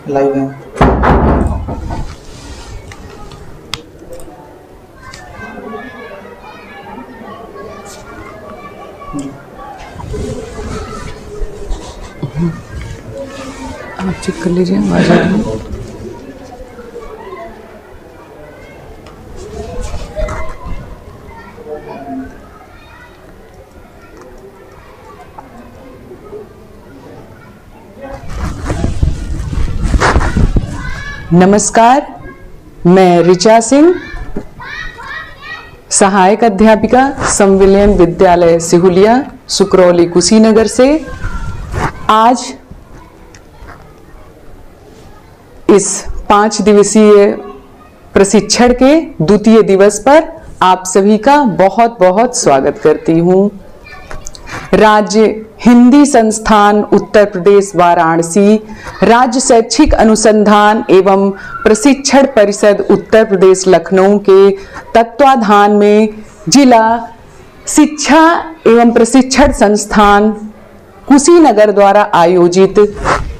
Live है। आप check कर लीजिए आवाज आ रही है। नमस्कार, मैं ऋचा सिंह, सहायक अध्यापिका संविलियन विद्यालय सिहुलिया, सुकरौली, कुशीनगर से आज इस 5 दिवसीय प्रशिक्षण के द्वितीय दिवस पर आप सभी का बहुत बहुत स्वागत करती हूँ। राज्य हिंदी संस्थान उत्तर प्रदेश वाराणसी, राज्य शैक्षिक अनुसंधान एवं प्रशिक्षण परिषद उत्तर प्रदेश लखनऊ के तत्वाधान में जिला शिक्षा एवं प्रशिक्षण संस्थान कुशीनगर द्वारा आयोजित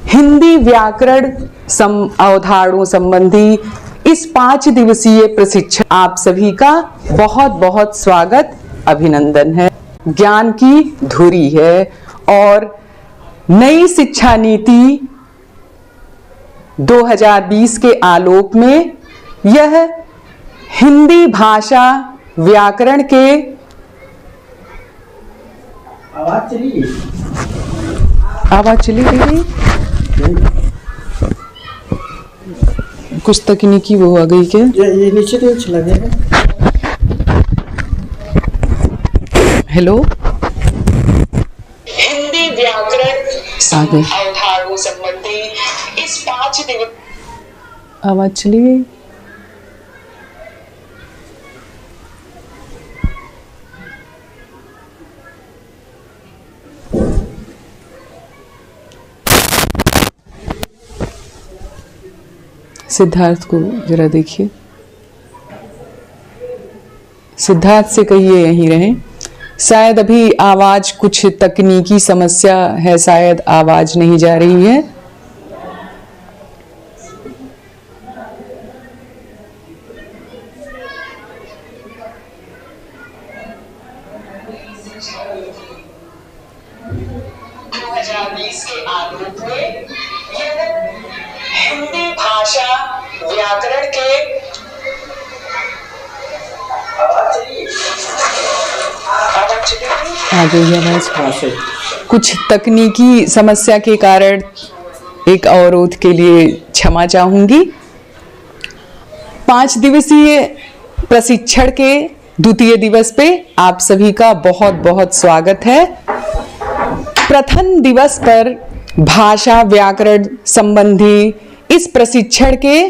हिंदी व्याकरण अवधारणाओं संबंधी इस 5 दिवसीय प्रशिक्षण आप सभी का बहुत बहुत स्वागत, अभिनंदन है। ज्ञान की धुरी है और नई शिक्षा नीति 2020 के आलोक में यह हिंदी भाषा व्याकरण के आवाज चली गई, कुछ तकनीकी वो आ गई क्या? ये नीचे तो चला गया। हेलो, हिंदी व्याकरण अवधारणाओं संबंधी इस 5 दिवसीय आवाज चली गई। सिद्धार्थ को जरा देखिए, सिद्धार्थ से कहिए यहीं रहें। शायद अभी आवाज कुछ तकनीकी समस्या है, शायद आवाज नहीं जा रही है। के आलोक में यह हिंदी भाषा व्याकरण के आ गई आवाज। कुछ तकनीकी समस्या के कारण एक अवरोध के लिए क्षमा चाहूंगी। 5 दिवसीय प्रशिक्षण के द्वितीय दिवस पे आप सभी का बहुत बहुत स्वागत है। प्रथम दिवस पर भाषा व्याकरण संबंधी इस प्रशिक्षण के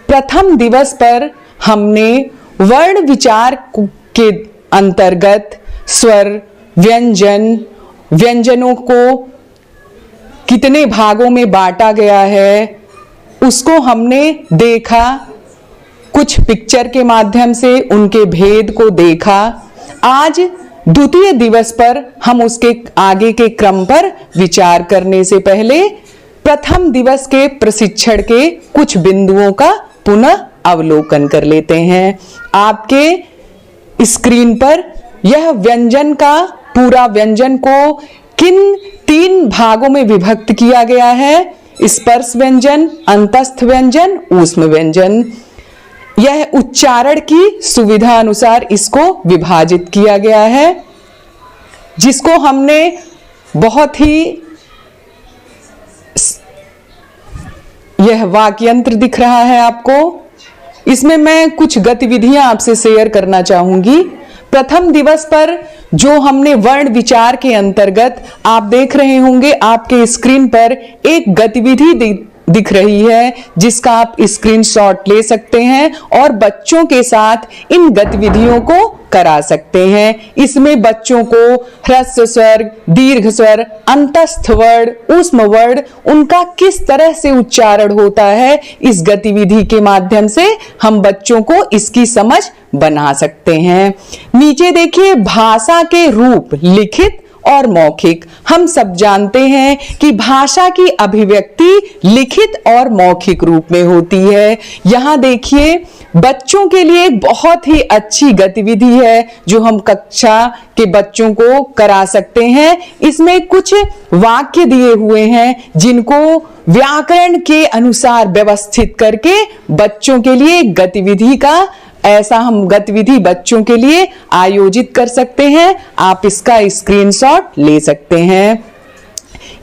प्रथम दिवस पर हमने वर्ण विचार के अंतर्गत स्वर, व्यंजनों को कितने भागों में बांटा गया है उसको हमने देखा। कुछ पिक्चर के माध्यम से उनके भेद को देखा। आज द्वितीय दिवस पर हम उसके आगे के क्रम पर विचार करने से पहले प्रथम दिवस के प्रशिक्षण के कुछ बिंदुओं का पुनः अवलोकन कर लेते हैं। आपके स्क्रीन पर यह व्यंजन का पूरा व्यंजन को किन 3 भागों में विभक्त किया गया है? स्पर्श व्यंजन, अंतस्थ व्यंजन, ऊष्म व्यंजन। यह उच्चारण की सुविधा अनुसार इसको विभाजित किया गया है, जिसको हमने बहुत ही, यह वाक्यंत्र दिख रहा है आपको। इसमें मैं कुछ गतिविधियां आपसे शेयर करना चाहूंगी। प्रथम दिवस पर जो हमने वर्ण विचार के अंतर्गत आप देख रहे होंगे, आपके स्क्रीन पर एक गतिविधि दिख रही है जिसका आप स्क्रीनशॉट ले सकते हैं और बच्चों के साथ इन गतिविधियों को करा सकते हैं। इसमें बच्चों को ह्रस्व स्वर, दीर्घ स्वर, अंतस्थ वर्ण, ऊष्म वर्ण, उनका किस तरह से उच्चारण होता है, इस गतिविधि के माध्यम से हम बच्चों को इसकी समझ बना सकते हैं। नीचे देखिए, भाषा के रूप लिखित और मौखिक। हम सब जानते हैं कि भाषा की अभिव्यक्ति लिखित और मौखिक रूप में होती है। यहाँ देखिए, बच्चों के लिए एक बहुत ही अच्छी गतिविधि है जो हम कक्षा के बच्चों को करा सकते हैं। इसमें कुछ वाक्य दिए हुए हैं जिनको व्याकरण के अनुसार व्यवस्थित करके बच्चों के लिए गतिविधि का ऐसा हम गतिविधि बच्चों के लिए आयोजित कर सकते हैं। आप इसका स्क्रीनशॉट ले सकते हैं।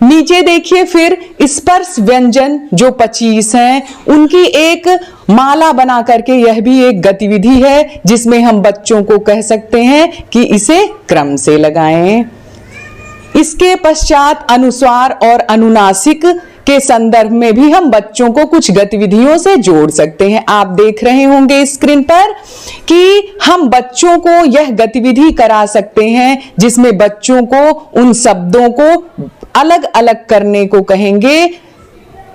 नीचे देखिए, फिर स्पर्श व्यंजन जो 25 हैं उनकी एक माला बना करके यह भी एक गतिविधि है जिसमें हम बच्चों को कह सकते हैं कि इसे क्रम से लगाएं। इसके पश्चात अनुस्वार और अनुनासिक के संदर्भ में भी हम बच्चों को कुछ गतिविधियों से जोड़ सकते हैं। आप देख रहे होंगे स्क्रीन पर कि हम बच्चों को यह गतिविधि करा सकते हैं जिसमें बच्चों को उन शब्दों को अलग अलग करने को कहेंगे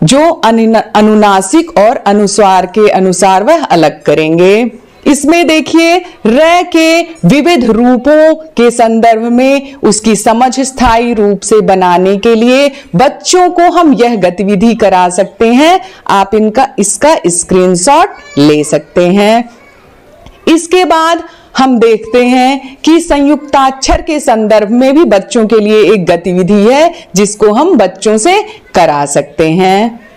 जो अनुनासिक और अनुस्वार के अनुसार वह अलग करेंगे। इसमें देखिए, र के विविध रूपों के संदर्भ में उसकी समझ स्थायी रूप से बनाने के लिए बच्चों को हम यह गतिविधि करा सकते हैं। आप इसका स्क्रीनशॉट ले सकते हैं। इसके बाद हम देखते हैं कि संयुक्ताक्षर के संदर्भ में भी बच्चों के लिए एक गतिविधि है जिसको हम बच्चों से करा सकते हैं।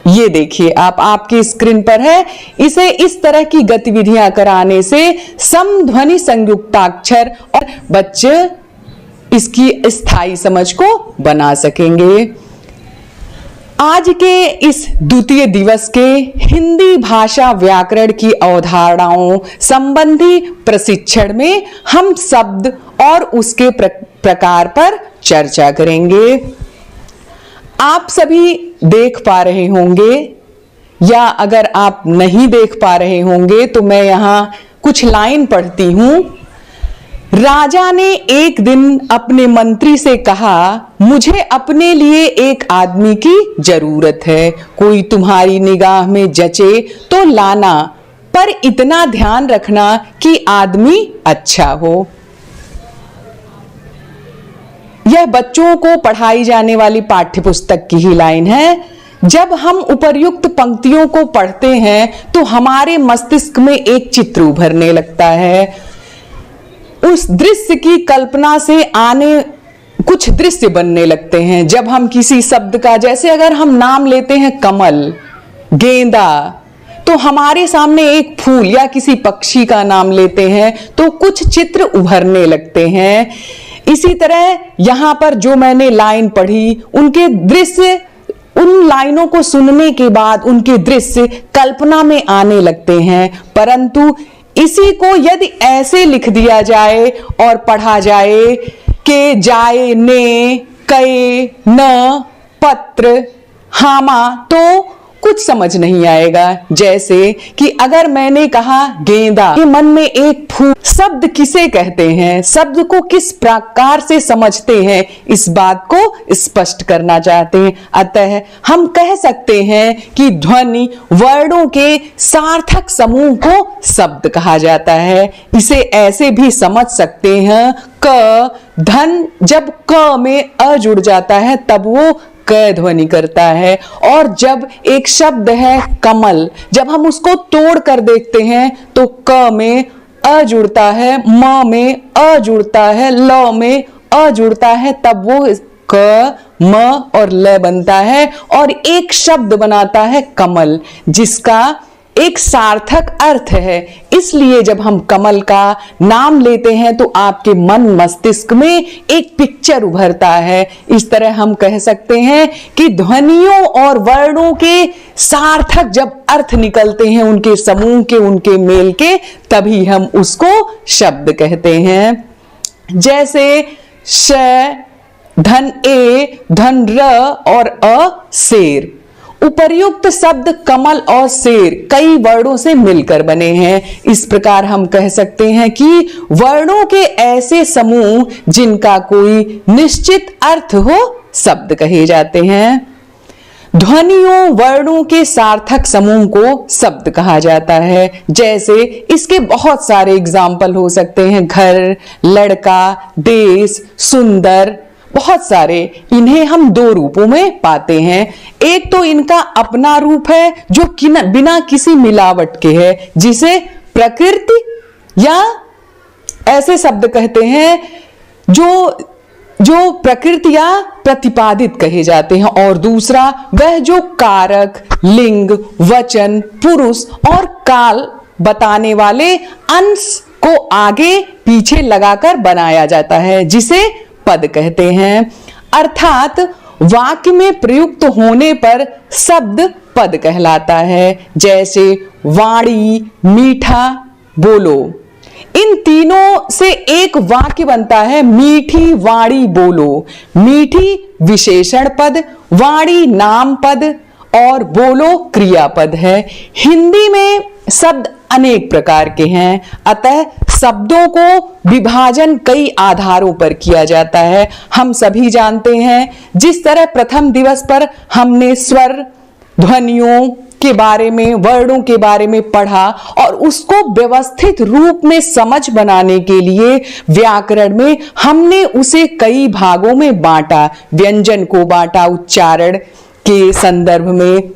ये देखिए, आपकी स्क्रीन पर है। इसे इस तरह की गतिविधियां कराने से समध्वनि संयुक्ताक्षर और बच्चे इसकी स्थायी समझ को बना सकेंगे। आज के इस द्वितीय दिवस के हिंदी भाषा व्याकरण की अवधारणाओं संबंधी प्रशिक्षण में हम शब्द और उसके प्रकार पर चर्चा करेंगे। आप सभी देख पा रहे होंगे, या अगर आप नहीं देख पा रहे होंगे तो मैं यहां कुछ लाइन पढ़ती हूं। राजा ने एक दिन अपने मंत्री से कहा, मुझे अपने लिए एक आदमी की जरूरत है। कोई तुम्हारी निगाह में जचे तो लाना, पर इतना ध्यान रखना कि आदमी अच्छा हो। यह बच्चों को पढ़ाई जाने वाली पाठ्यपुस्तक की ही लाइन है। जब हम उपर्युक्त पंक्तियों को पढ़ते हैं तो हमारे मस्तिष्क में एक चित्र उभरने लगता है। उस दृश्य की कल्पना से आने कुछ दृश्य बनने लगते हैं। जब हम किसी शब्द का, जैसे अगर हम नाम लेते हैं कमल, गेंदा, तो हमारे सामने एक फूल या किसी पक्षी का नाम लेते हैं तो कुछ चित्र उभरने लगते हैं। इसी तरह यहां पर जो मैंने लाइन पढ़ी, उनके दृश्य, उन लाइनों को सुनने के बाद उनके दृश्य कल्पना में आने लगते हैं। परंतु इसी को यदि ऐसे लिख दिया जाए और पढ़ा जाए कि जाए, ने, कए, न, पत्र, हामा, तो कुछ समझ नहीं आएगा। जैसे कि अगर मैंने कहा गेंदा, के मन में एक फूल, शब्द किसे कहते हैं, शब्द को किस प्रकार से समझते हैं, इस बात को स्पष्ट करना चाहते हैं। अतः हम कह सकते हैं कि ध्वनि वर्णों के सार्थक समूह को शब्द कहा जाता है। इसे ऐसे भी समझ सकते हैं, क धन, जब क में अ जुड़ जाता है तब वो क ध्वनि करता है। और जब एक शब्द है कमल, जब हम उसको तोड़ कर देखते हैं तो क में अ जुड़ता है, म में अ जुड़ता है, ल में अ जुड़ता है, तब वो क, म और ल बनता है और एक शब्द बनाता है कमल, जिसका एक सार्थक अर्थ है। इसलिए जब हम कमल का नाम लेते हैं तो आपके मन मस्तिष्क में एक पिक्चर उभरता है। इस तरह हम कह सकते हैं कि ध्वनियों और वर्णों के सार्थक जब अर्थ निकलते हैं, उनके समूह के, उनके मेल के, तभी हम उसको शब्द कहते हैं। जैसे श, धन ए, धन र और अ, शेर। उपर्युक्त शब्द कमल और शेर कई वर्णों से मिलकर बने हैं। इस प्रकार हम कह सकते हैं कि वर्णों के ऐसे समूह जिनका कोई निश्चित अर्थ हो, शब्द कहे जाते हैं। ध्वनियों वर्णों के सार्थक समूह को शब्द कहा जाता है। जैसे इसके बहुत सारे एग्जाम्पल हो सकते हैं, घर, लड़का, देश, सुंदर, बहुत सारे। इन्हें हम दो रूपों में पाते हैं। एक तो इनका अपना रूप है जो बिना किसी मिलावट के है, जिसे प्रकृति या ऐसे शब्द कहते हैं जो प्रकृति या प्रतिपादित कहे जाते हैं। और दूसरा वह जो कारक, लिंग, वचन, पुरुष और काल बताने वाले अंश को आगे पीछे लगाकर बनाया जाता है, जिसे पद कहते हैं। अर्थात वाक्य में प्रयुक्त होने पर शब्द पद कहलाता है। जैसे वाणी, मीठा, बोलो। इन तीनों से एक वाक्य बनता है, मीठी वाणी बोलो। मीठी विशेषण पद, वाणी नाम पद और बोलो क्रियापद है। हिंदी में शब्द अनेक प्रकार के हैं, अतः शब्दों को विभाजन कई आधारों पर किया जाता है। हम सभी जानते हैं, जिस तरह प्रथम दिवस पर हमने स्वर, ध्वनियों के बारे में, वर्णों के बारे में पढ़ा और उसको व्यवस्थित रूप में समझ बनाने के लिए व्याकरण में हमने उसे कई भागों में बांटा। व्यंजन को बांटा उच्चारण के संदर्भ में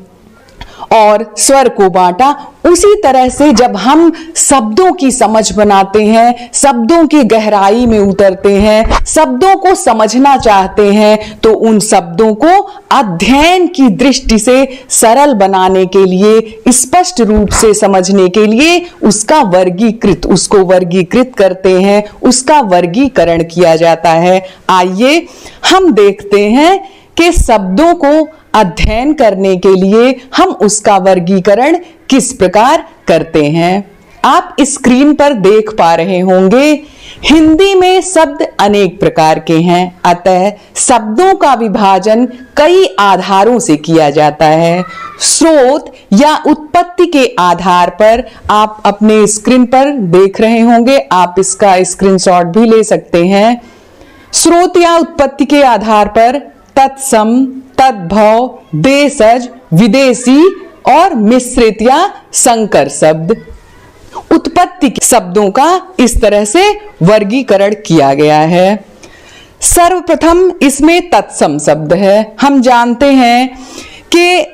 और स्वर को बांटा। उसी तरह से जब हम शब्दों की समझ बनाते हैं, शब्दों की गहराई में उतरते हैं, शब्दों को समझना चाहते हैं, तो उन शब्दों को अध्ययन की दृष्टि से सरल बनाने के लिए, स्पष्ट रूप से समझने के लिए उसको वर्गीकृत करते हैं, उसका वर्गीकरण किया जाता है। आइए हम देखते हैं कि शब्दों को अध्ययन करने के लिए हम उसका वर्गीकरण किस प्रकार करते हैं। आप स्क्रीन पर देख पा रहे होंगे, हिंदी में शब्द अनेक प्रकार के हैं, अतः शब्दों का विभाजन कई आधारों से किया जाता है। स्रोत या उत्पत्ति के आधार पर आप अपने स्क्रीन पर देख रहे होंगे, आप इसका स्क्रीनशॉट भी ले सकते हैं। स्रोत या उत्पत्ति के आधार पर तत्सम, तद्भव, देशज, विदेशी और मिश्रित या संकर शब्द। उत्पत्ति के शब्दों का इस तरह से वर्गीकरण किया गया है। सर्वप्रथम इसमें तत्सम शब्द है। हम जानते हैं कि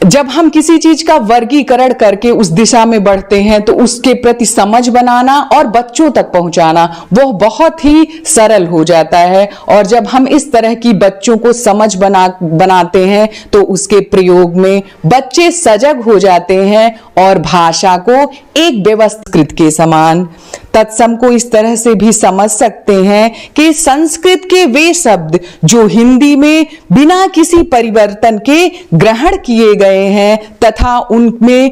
जब हम किसी चीज का वर्गीकरण करके उस दिशा में बढ़ते हैं तो उसके प्रति समझ बनाना और बच्चों तक पहुंचाना वो बहुत ही सरल हो जाता है। और जब हम इस तरह की बच्चों को समझ बनाते हैं तो उसके प्रयोग में बच्चे सजग हो जाते हैं और भाषा को एक व्यवस्थित के समान। तत्सम को इस तरह से भी समझ सकते हैं कि संस्कृत के वे शब्द जो हिंदी में बिना किसी परिवर्तन के ग्रहण किए गए हैं तथा उनमें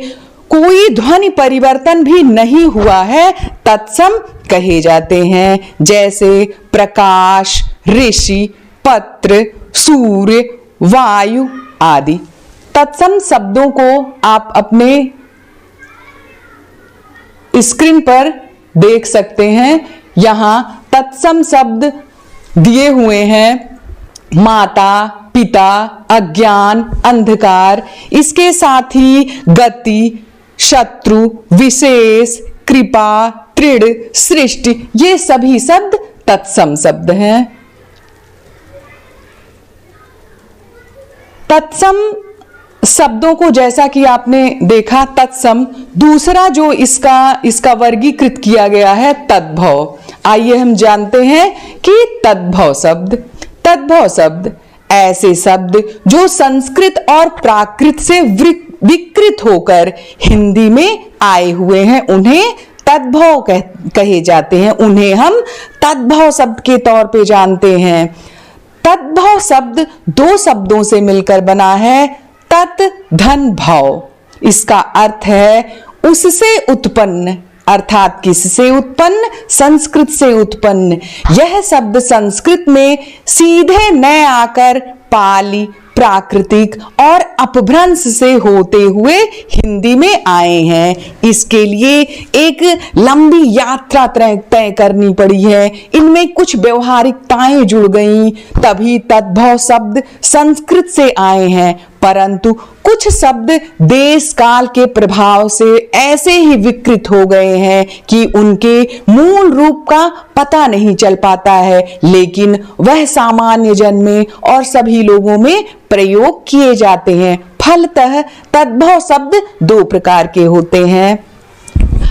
कोई ध्वनि परिवर्तन भी नहीं हुआ है, तत्सम कहे जाते हैं। जैसे प्रकाश, ऋषि, पत्र, सूर्य, वायु आदि। तत्सम शब्दों को आप अपने स्क्रीन पर देख सकते हैं। यहां तत्सम शब्द दिए हुए हैं, माता, पिता, अज्ञान, अंधकार, इसके साथ ही गति, शत्रु, विशेष, कृपा, तृण, सृष्टि, ये सभी शब्द तत्सम शब्द हैं। तत्सम शब्दों को जैसा कि आपने देखा, तत्सम। दूसरा जो इसका वर्गीकृत किया गया है, तद्भव। आइए हम जानते हैं कि तद्भव शब्द ऐसे शब्द जो संस्कृत और प्राकृत से विकृत होकर हिंदी में आए हुए हैं, उन्हें तद्भव कहे जाते हैं। उन्हें हम तद्भव शब्द के तौर पे जानते हैं। तद्भव शब्द दो शब्दों से मिलकर बना है, तत् धन भव। इसका अर्थ है उससे उत्पन्न, अर्थात किससे उत्पन्न? संस्कृत से उत्पन्न। यह शब्द संस्कृत में सीधे न आकर पाली, प्राकृतिक और अपभ्रंश से होते हुए हिंदी में आए हैं। इसके लिए एक लंबी यात्रा तय करनी पड़ी है। इनमें कुछ व्यवहारिकताएं जुड़ गईं, तभी तद्भव शब्द संस्कृत से आए हैं। परंतु कुछ शब्द देश काल के प्रभाव से ऐसे ही विकृत हो गए हैं कि उनके मूल रूप का पता नहीं चल पाता है, लेकिन वह सामान्य जन में और सभी लोगों में प्रयोग किए जाते हैं। फलतः तद्भव शब्द दो प्रकार के होते हैं।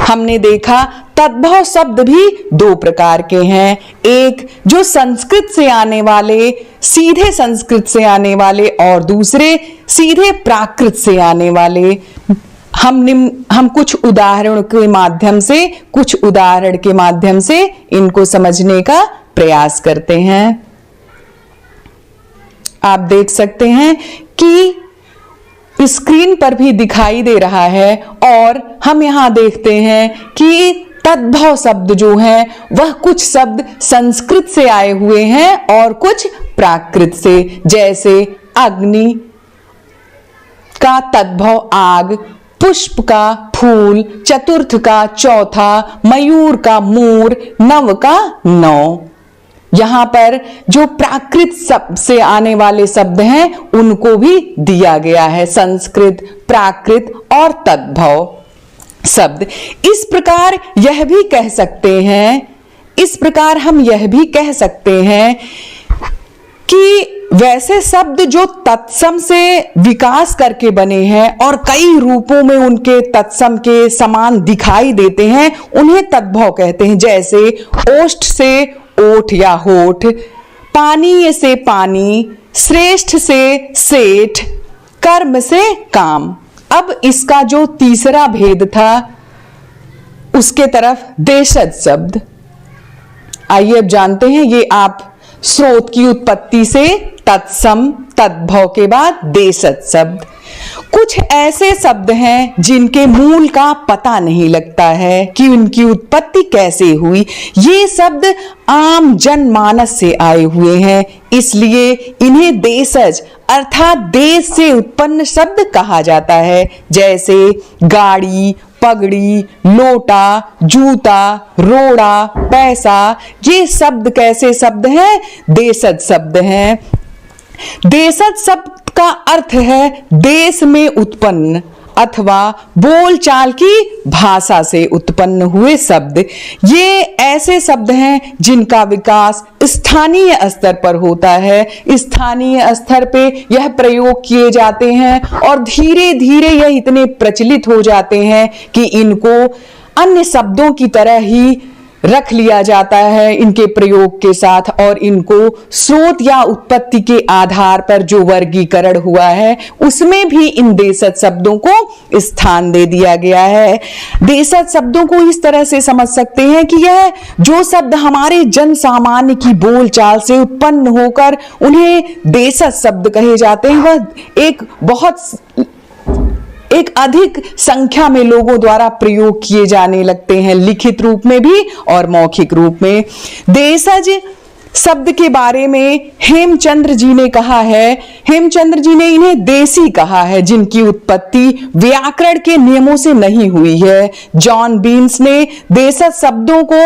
हमने देखा तद्भव शब्द भी दो प्रकार के हैं, एक जो संस्कृत से आने वाले, सीधे संस्कृत से आने वाले, और दूसरे सीधे प्राकृत से आने वाले। हम कुछ उदाहरण के माध्यम से इनको समझने का प्रयास करते हैं। आप देख सकते हैं कि स्क्रीन पर भी दिखाई दे रहा है, और हम यहां देखते हैं कि तद्भव शब्द जो हैं वह कुछ शब्द संस्कृत से आए हुए हैं और कुछ प्राकृत से। जैसे अग्नि का तद्भव आग, पुष्प का फूल, चतुर्थ का चौथा, मयूर का मोर, नव का नौ। यहां पर जो प्राकृत शब्द से आने वाले शब्द हैं उनको भी दिया गया है, संस्कृत, प्राकृत और तद्भव शब्द। इस प्रकार हम यह भी कह सकते हैं कि वैसे शब्द जो तत्सम से विकास करके बने हैं और कई रूपों में उनके तत्सम के समान दिखाई देते हैं, उन्हें तद्भव कहते हैं। जैसे ओष्ठ से ओठ या होठ, पानीय से पानी, श्रेष्ठ से सेठ, कर्म से काम। अब इसका जो तीसरा भेद था उसके तरफ देशज शब्द। आइए अब जानते हैं। ये आप स्रोत की उत्पत्ति से तत्सम, तद्भव के बाद देशज शब्द। कुछ ऐसे शब्द हैं जिनके मूल का पता नहीं लगता है कि उनकी उत्पत्ति कैसे हुई। ये शब्द आम जनमानस से आए हुए हैं, इसलिए इन्हें देशज अर्थात देश से उत्पन्न शब्द कहा जाता है। जैसे गाड़ी, पगड़ी, लोटा, जूता, रोड़ा, पैसा। ये शब्द कैसे शब्द हैं? देशज शब्द हैं। देशज शब्द का अर्थ है देश में उत्पन्न अथवा बोलचाल की भाषा से उत्पन्न हुए शब्द। ये ऐसे शब्द हैं जिनका विकास स्थानीय स्तर पर होता है। स्थानीय स्तर पे यह प्रयोग किए जाते हैं और धीरे धीरे यह इतने प्रचलित हो जाते हैं कि इनको अन्य शब्दों की तरह ही रख लिया जाता है इनके प्रयोग के साथ, और इनको स्रोत या उत्पत्ति के आधार पर जो वर्गीकरण हुआ है उसमें भी इन देशज शब्दों को स्थान दे दिया गया है। देशज शब्दों को इस तरह से समझ सकते हैं कि यह जो शब्द हमारे जन सामान्य की बोलचाल से उत्पन्न होकर उन्हें देशज शब्द कहे जाते हैं, वह एक अधिक संख्या में लोगों द्वारा प्रयोग किए जाने लगते हैं, लिखित रूप में भी और मौखिक रूप में। देशज शब्द के बारे में हेमचंद्र जी ने कहा है, हेमचंद्र जी ने इन्हें देसी कहा है, जिनकी उत्पत्ति व्याकरण के नियमों से नहीं हुई है। जॉन बीन्स ने देशज शब्दों को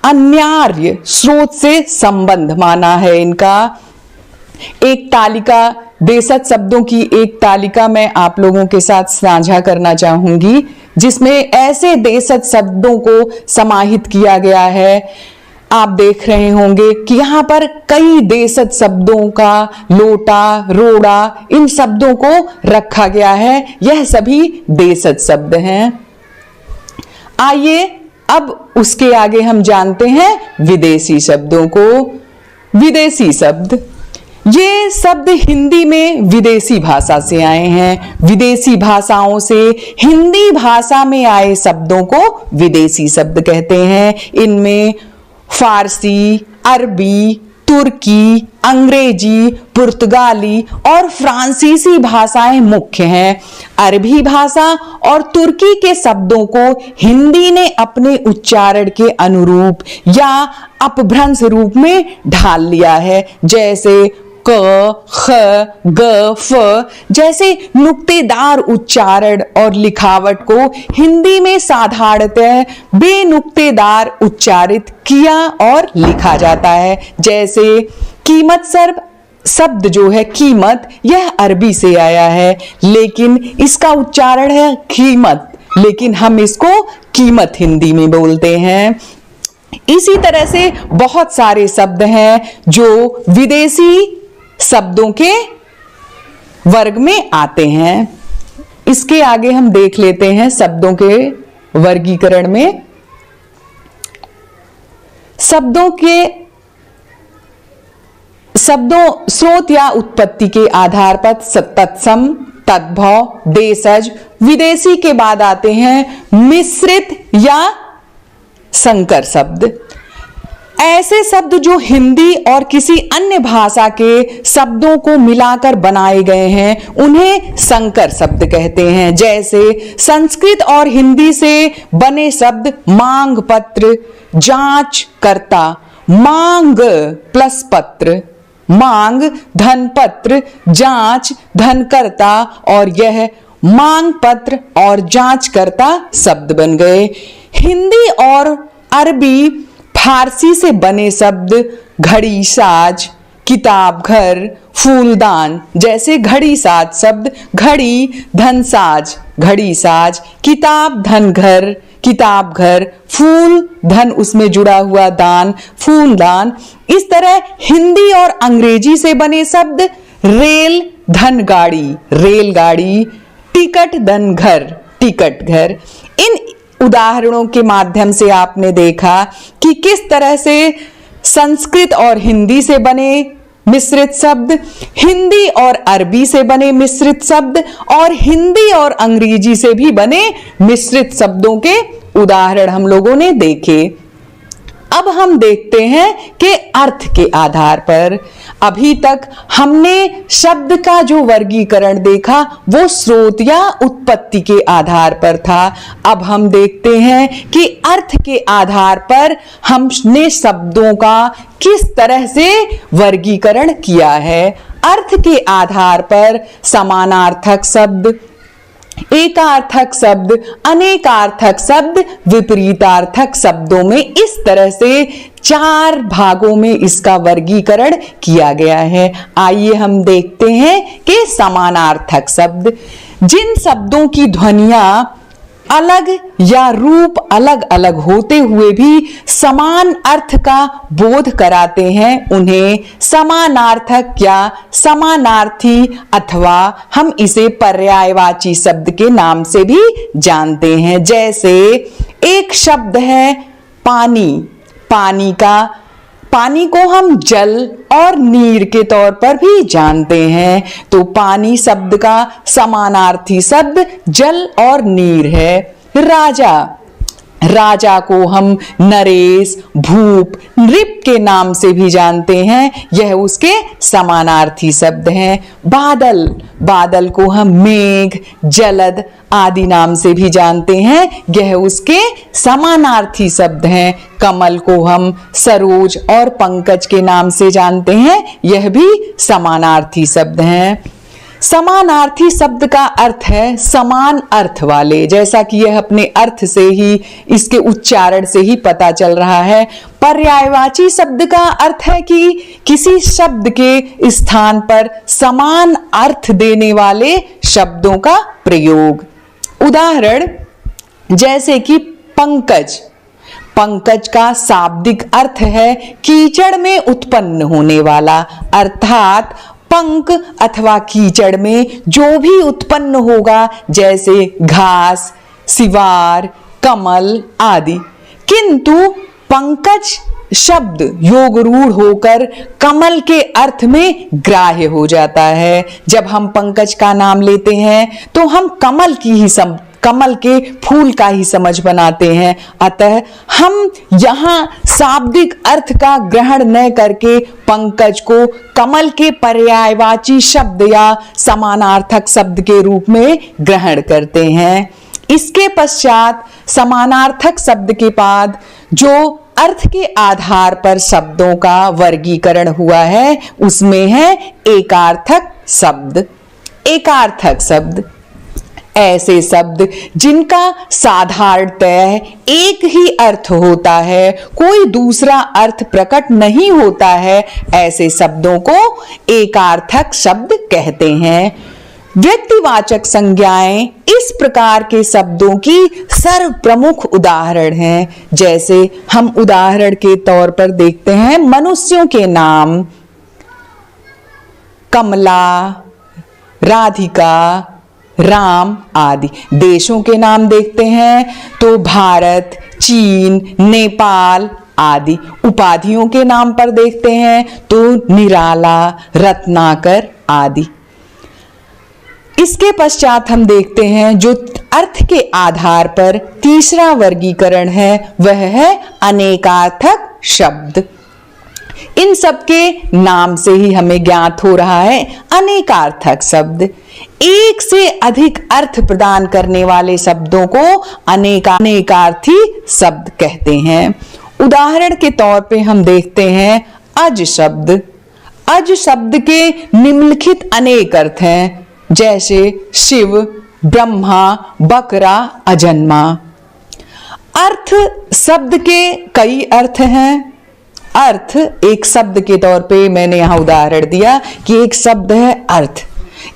अन्यार्य स्रोत से संबंध माना है। इनका एक तालिका, देशज शब्दों की एक तालिका मैं आप लोगों के साथ साझा करना चाहूंगी, जिसमें ऐसे देशज शब्दों को समाहित किया गया है। आप देख रहे होंगे कि यहाँ पर कई देशज शब्दों का लोटा, रोड़ा, इन शब्दों को रखा गया है। यह सभी देशज शब्द हैं। आइए अब उसके आगे हम जानते हैं विदेशी शब्दों को। विदेशी शब्द, ये शब्द हिंदी में विदेशी भाषा से आए हैं। विदेशी भाषाओं से हिंदी भाषा में आए शब्दों को विदेशी शब्द कहते हैं। इनमें फारसी, अरबी, तुर्की, अंग्रेजी, पुर्तगाली और फ्रांसीसी भाषाएं मुख्य हैं। अरबी भाषा और तुर्की के शब्दों को हिंदी ने अपने उच्चारण के अनुरूप या अपभ्रंश रूप में ढाल लिया है। जैसे क, ख, ग, फ जैसे नुक्तेदार उच्चारण और लिखावट को हिंदी में साधारणतः बेनुक्तेदार उच्चारित किया और लिखा जाता है। जैसे कीमत शब्द जो है कीमत, यह अरबी से आया है, लेकिन इसका उच्चारण है कीमत, लेकिन हम इसको कीमत हिंदी में बोलते हैं। इसी तरह से बहुत सारे शब्द हैं जो विदेशी शब्दों के वर्ग में आते हैं। इसके आगे हम देख लेते हैं शब्दों के वर्गीकरण में। शब्दों स्रोत या उत्पत्ति के आधार पर तत्सम, तद्भव, देशज, विदेशी के बाद आते हैं मिश्रित या संकर शब्द। ऐसे शब्द जो हिंदी और किसी अन्य भाषा के शब्दों को मिलाकर बनाए गए हैं उन्हें संकर शब्द कहते हैं। जैसे संस्कृत और हिंदी से बने शब्द मांग पत्र, जांच करता, मांग प्लस पत्र, मांग धन पत्र, जांच धनकर्ता, और यह मांग पत्र और जांचकर्ता शब्द बन गए। हिंदी और अरबी फारसी से बने शब्द घड़ी साज, किताब घर, फूलदान, जैसे घड़ी साज शब्द घड़ी धन साज, घड़ी साज, किताब धन घर, किताब घर, फूल धन उसमें जुड़ा हुआ दान, फूलदान। इस तरह हिंदी और अंग्रेजी से बने शब्द रेल धन गाड़ी, रेलगाड़ी, टिकट धन घर, टिकट घर। इन उदाहरणों के माध्यम से आपने देखा कि किस तरह से संस्कृत और हिंदी से बने मिश्रित शब्द, हिंदी और अरबी से बने मिश्रित शब्द और हिंदी और अंग्रेजी से भी बने मिश्रित शब्दों के उदाहरण हम लोगों ने देखे। अब हम देखते हैं कि अर्थ के आधार पर, अभी तक हमने शब्द का जो वर्गीकरण देखा वो स्रोत या उत्पत्ति के आधार पर था। अब हम देखते हैं कि अर्थ के आधार पर हमने शब्दों का किस तरह से वर्गीकरण किया है। अर्थ के आधार पर समानार्थक शब्द, एकार्थक शब्द, अनेकार्थक शब्द, विपरीतार्थक शब्दों में इस तरह से 4 भागों में इसका वर्गीकरण किया गया है। आइए हम देखते हैं कि समानार्थक शब्द, जिन शब्दों की ध्वनियां अलग या रूप अलग अलग होते हुए भी समान अर्थ का बोध कराते हैं उन्हें समानार्थक या समानार्थी अथवा हम इसे पर्यायवाची शब्द के नाम से भी जानते हैं। जैसे एक शब्द है पानी, पानी को हम जल और नीर के तौर पर भी जानते हैं, तो पानी शब्द का समानार्थी शब्द जल और नीर है। राजा को हम नरेश, भूप, नृप के नाम से भी जानते हैं, यह उसके समानार्थी शब्द हैं। बादल को हम मेघ, जलद आदि नाम से भी जानते हैं, यह उसके समानार्थी शब्द हैं। कमल को हम सरोज और पंकज के नाम से जानते हैं, यह भी समानार्थी शब्द हैं। समानार्थी शब्द का अर्थ है समान अर्थ वाले, जैसा कि यह अपने अर्थ से ही, इसके उच्चारण से ही पता चल रहा है। पर्यायवाची शब्द का अर्थ है कि किसी शब्द के स्थान पर समान अर्थ देने वाले शब्दों का प्रयोग। उदाहरण जैसे कि पंकज का शाब्दिक अर्थ है कीचड़ में उत्पन्न होने वाला, अर्थात पंक अथवा कीचड़ में जो भी उत्पन्न होगा, जैसे घास, सिवार, कमल आदि। किंतु पंकज शब्द योगरूढ़ होकर कमल के अर्थ में ग्राह्य हो जाता है। जब हम पंकज का नाम लेते हैं तो हम कमल के फूल का ही समझ बनाते हैं। अतः हम यहाँ शाब्दिक अर्थ का ग्रहण न करके पंकज को कमल के पर्यायवाची शब्द या समानार्थक शब्द के रूप में ग्रहण करते हैं। इसके पश्चात समानार्थक शब्द के बाद जो अर्थ के आधार पर शब्दों का वर्गीकरण हुआ है उसमें है एकार्थक शब्द। एकार्थक शब्द ऐसे शब्द जिनका साधारणतः एक ही अर्थ होता है, कोई दूसरा अर्थ प्रकट नहीं होता है, ऐसे शब्दों को एकार्थक शब्द कहते हैं। व्यक्तिवाचक संज्ञाएं इस प्रकार के शब्दों की सर्व प्रमुख उदाहरण हैं। जैसे हम उदाहरण के तौर पर देखते हैं मनुष्यों के नाम कमला, राधिका, राम आदि। देशों के नाम देखते हैं तो भारत, चीन, नेपाल आदि। उपाधियों के नाम पर देखते हैं तो निराला, रत्नाकर आदि। इसके पश्चात हम देखते हैं जो अर्थ के आधार पर तीसरा वर्गीकरण है वह है अनेकार्थक शब्द। इन सब के नाम से ही हमें ज्ञात हो रहा है अनेकार्थक शब्द। एक से अधिक अर्थ प्रदान करने वाले शब्दों को अनेकार्थी शब्द कहते हैं। उदाहरण के तौर पे हम देखते हैं अज शब्द। अज शब्द के निम्नलिखित अनेक अर्थ हैं जैसे शिव, ब्रह्मा, बकरा, अजन्मा। अर्थ शब्द के कई अर्थ हैं। अर्थ एक शब्द के तौर पे मैंने यहां उदाहरण दिया कि एक शब्द है अर्थ।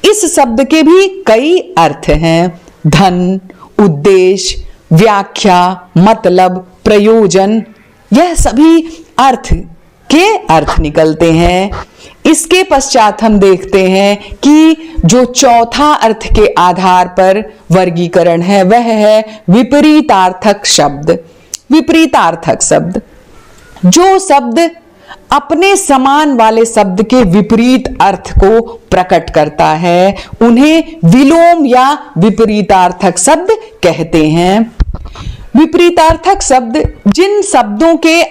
इस शब्द के भी कई अर्थ हैं। धन, उद्देश्य, व्याख्या, मतलब, प्रयोजन, यह सभी अर्थ के अर्थ निकलते हैं। इसके पश्चात हम देखते हैं कि जो चौथा अर्थ के आधार पर वर्गीकरण है वह है विपरीतार्थक शब्द। विपरीतार्थक शब्द जो शब्द अपने समान वाले शब्द के विपरीत अर्थ को प्रकट करता है उन्हें विलोम या विपरीतार्थक शब्द कहते हैं। विपरीतार्थक शब्द जिन शब्दों के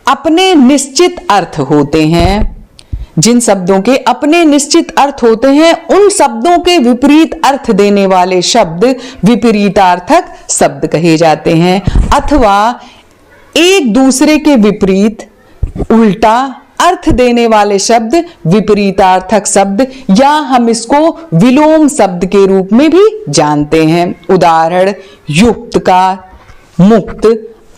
अपने निश्चित अर्थ होते हैं, जिन शब्दों के अपने निश्चित अर्थ होते हैं उन शब्दों के विपरीत अर्थ देने वाले शब्द विपरीतार्थक शब्द कहे जाते हैं। अथवा एक दूसरे के विपरीत उल्टा अर्थ देने वाले शब्द विपरीतार्थक शब्द या हम इसको विलोम शब्द के रूप में भी जानते हैं। उदाहरण युक्त का मुक्त,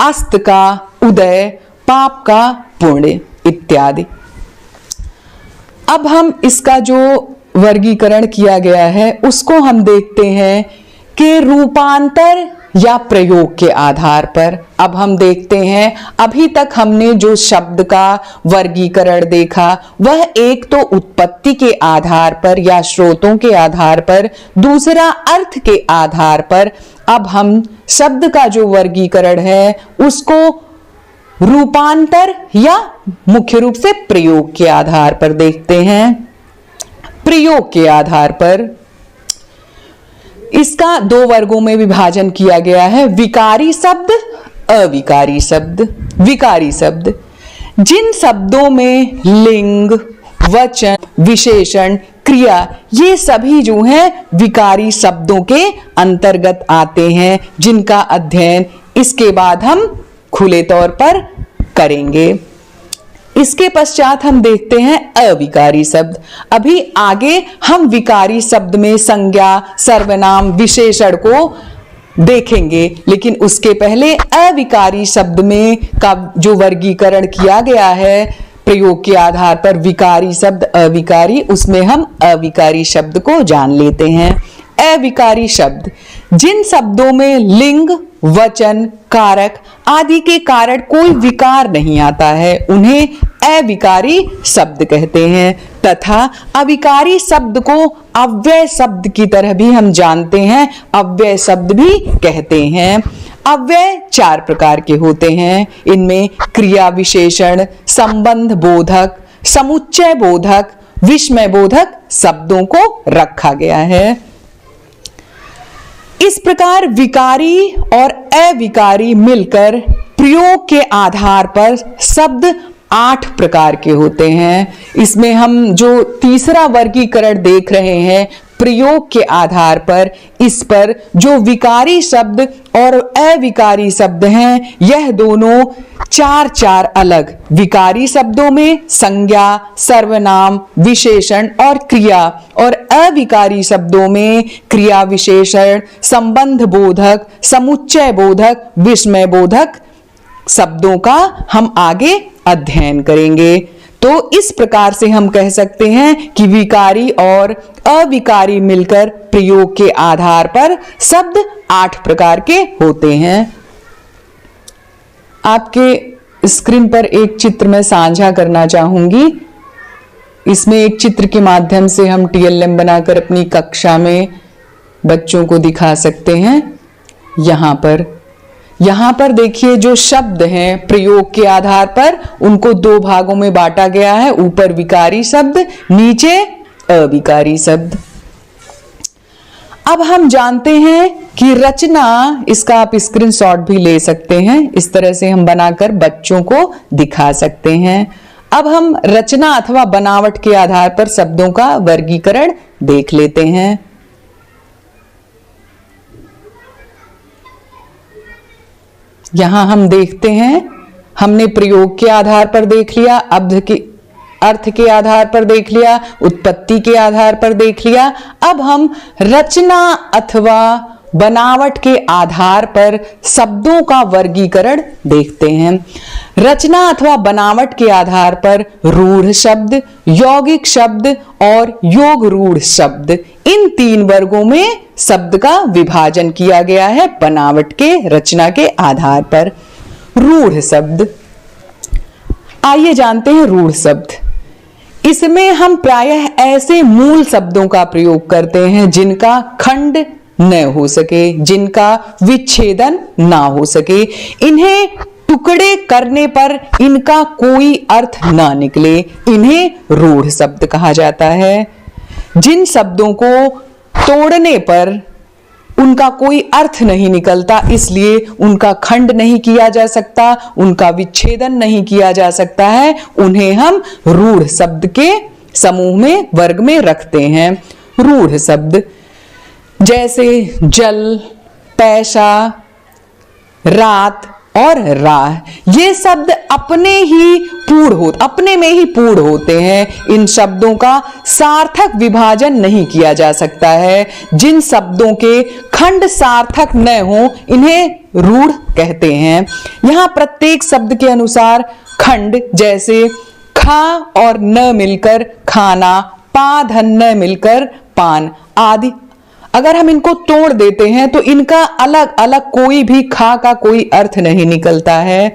अस्त का उदय, पाप का पुण्य इत्यादि। अब हम इसका जो वर्गीकरण किया गया है उसको हम देखते हैं कि रूपांतर या प्रयोग के आधार पर। अब हम देखते हैं अभी तक हमने जो शब्द का वर्गीकरण देखा वह एक तो उत्पत्ति के आधार पर या स्रोतों के आधार पर, दूसरा अर्थ के आधार पर। अब हम शब्द का जो वर्गीकरण है उसको रूपांतर या मुख्य रूप से प्रयोग के आधार पर देखते हैं। प्रयोग के आधार पर इसका दो वर्गों में विभाजन किया गया है, विकारी शब्द, अविकारी शब्द। विकारी शब्द जिन शब्दों में लिंग, वचन, विशेषण, क्रिया ये सभी जो हैं विकारी शब्दों के अंतर्गत आते हैं, जिनका अध्ययन इसके बाद हम खुले तौर पर करेंगे। इसके पश्चात हम देखते हैं अविकारी शब्द। अभी आगे हम विकारी शब्द में संज्ञा, सर्वनाम, विशेषण को देखेंगे, लेकिन उसके पहले अविकारी शब्द में का जो वर्गीकरण किया गया है प्रयोग के आधार पर विकारी शब्द, अविकारी, उसमें हम अविकारी शब्द को जान लेते हैं। अविकारी शब्द जिन शब्दों में लिंग, वचन, कारक आदि के कारण कोई विकार नहीं आता है उन्हें अविकारी शब्द कहते हैं। तथा अविकारी शब्द को अव्यय शब्द की तरह भी हम जानते हैं, अव्यय शब्द भी कहते हैं। अव्यय चार प्रकार के होते हैं। इनमें क्रिया विशेषण, संबंध बोधक, समुच्चय बोधक, विस्मय बोधक शब्दों को रखा गया है। इस प्रकार विकारी और अविकारी मिलकर प्रयोग के आधार पर शब्द 8 प्रकार के होते हैं। इसमें हम जो तीसरा वर्गीकरण देख रहे हैं प्रयोग के आधार पर इस पर जो विकारी शब्द और अविकारी शब्द हैं, यह दोनों चार चार अलग विकारी शब्दों में संज्ञा, सर्वनाम, विशेषण और क्रिया, और अविकारी शब्दों में क्रिया, विशेषण, संबंध बोधक, समुच्चय बोधक, विस्मय बोधक शब्दों का हम आगे अध्ययन करेंगे। तो इस प्रकार से हम कह सकते हैं कि विकारी और अविकारी मिलकर प्रयोग के आधार पर शब्द 8 प्रकार के होते हैं। आपके स्क्रीन पर एक चित्र मैं साझा करना चाहूंगी। इसमें एक चित्र के माध्यम से हम TLM बनाकर अपनी कक्षा में बच्चों को दिखा सकते हैं। यहां पर देखिए, जो शब्द हैं प्रयोग के आधार पर उनको 2 भागों में बांटा गया है। ऊपर विकारी शब्द, नीचे अविकारी शब्द। अब हम जानते हैं कि रचना, इसका आप स्क्रीनशॉट भी ले सकते हैं। इस तरह से हम बनाकर बच्चों को दिखा सकते हैं। अब हम रचना अथवा बनावट के आधार पर शब्दों का वर्गीकरण देख लेते हैं। यहां हम देखते हैं, हमने प्रयोग के आधार पर देख लिया, अर्थ के आधार पर देख लिया, उत्पत्ति के आधार पर देख लिया। अब हम रचना अथवा बनावट के आधार पर शब्दों का वर्गीकरण देखते हैं। रचना अथवा बनावट के आधार पर रूढ़ शब्द, यौगिक शब्द और योग रूढ़ शब्द, इन 3 वर्गों में शब्द का विभाजन किया गया है बनावट के, रचना के आधार पर। रूढ़ शब्द, आइए जानते हैं रूढ़ शब्द। इसमें हम प्रायः ऐसे मूल शब्दों का प्रयोग करते हैं जिनका खंड न हो सके, जिनका विच्छेदन ना हो सके, इन्हें टुकड़े करने पर इनका कोई अर्थ ना निकले, इन्हें रूढ़ शब्द कहा जाता है। जिन शब्दों को तोड़ने पर उनका कोई अर्थ नहीं निकलता, इसलिए उनका खंड नहीं किया जा सकता, उनका विच्छेदन नहीं किया जा सकता है, उन्हें हम रूढ़ शब्द के समूह में, वर्ग में रखते हैं। रूढ़ शब्द जैसे जल, पैसा, रात और राह, ये शब्द अपने में ही पूर्ण होते हैं। इन शब्दों का सार्थक विभाजन नहीं किया जा सकता है। जिन शब्दों के खंड सार्थक न हो, इन्हें रूढ़ कहते हैं। यहाँ प्रत्येक शब्द के अनुसार खंड, जैसे खा और न मिलकर खाना, पा धन न मिलकर पान आदि, अगर हम इनको तोड़ देते हैं तो इनका अलग अलग कोई भी खा का कोई अर्थ नहीं निकलता है,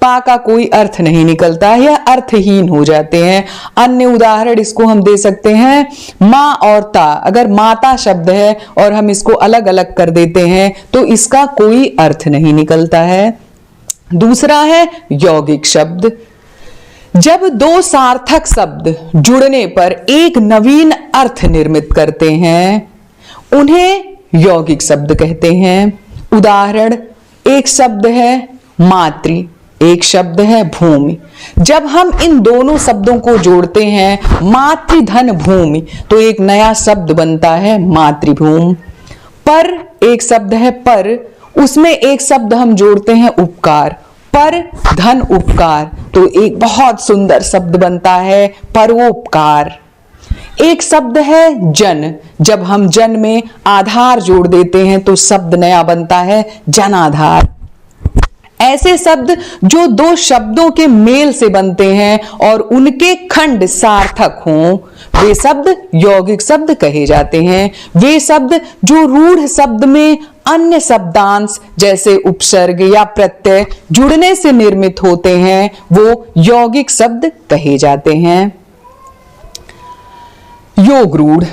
पा का कोई अर्थ नहीं निकलता है, यह अर्थहीन हो जाते हैं। अन्य उदाहरण इसको हम दे सकते हैं, माँ और ता, अगर माता शब्द है और हम इसको अलग अलग कर देते हैं तो इसका कोई अर्थ नहीं निकलता है। दूसरा है यौगिक शब्द। जब 2 सार्थक शब्द जुड़ने पर एक नवीन अर्थ निर्मित करते हैं, उन्हें यौगिक शब्द कहते हैं। उदाहरण, एक शब्द है मातृ, एक शब्द है भूमि। जब हम इन दोनों शब्दों को जोड़ते हैं, मातृ धन भूमि, तो एक नया शब्द बनता है मातृभूमि। पर एक शब्द है पर, उसमें एक शब्द हम जोड़ते हैं उपकार, पर धन उपकार, तो एक बहुत सुंदर शब्द बनता है परोपकार। एक शब्द है जन, जब हम जन में आधार जोड़ देते हैं तो शब्द नया बनता है जनाधार। ऐसे शब्द जो 2 शब्दों के मेल से बनते हैं और उनके खंड सार्थक हों, वे शब्द यौगिक शब्द कहे जाते हैं। वे शब्द जो रूढ़ शब्द में अन्य शब्दांश जैसे उपसर्ग या प्रत्यय जुड़ने से निर्मित होते हैं, वो यौगिक शब्द कहे जाते हैं। योग रूढ़,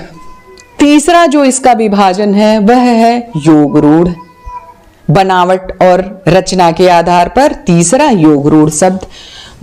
तीसरा जो इसका विभाजन है वह है योग रूढ़। बनावट और रचना के आधार पर तीसरा योग रूढ़ शब्द,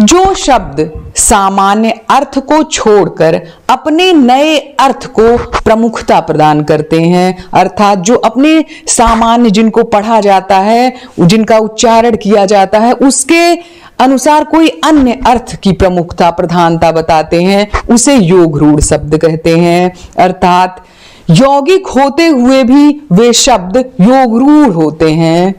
जो शब्द सामान्य अर्थ को छोड़कर अपने नए अर्थ को प्रमुखता प्रदान करते हैं, अर्थात जो अपने सामान्य, जिनको पढ़ा जाता है, जिनका उच्चारण किया जाता है, उसके अनुसार कोई अन्य अर्थ की प्रमुखता प्रधानता बताते हैं, उसे योग रूढ़ शब्द कहते हैं। अर्थात यौगिक होते हुए भी वे शब्द योगरूढ़ होते हैं।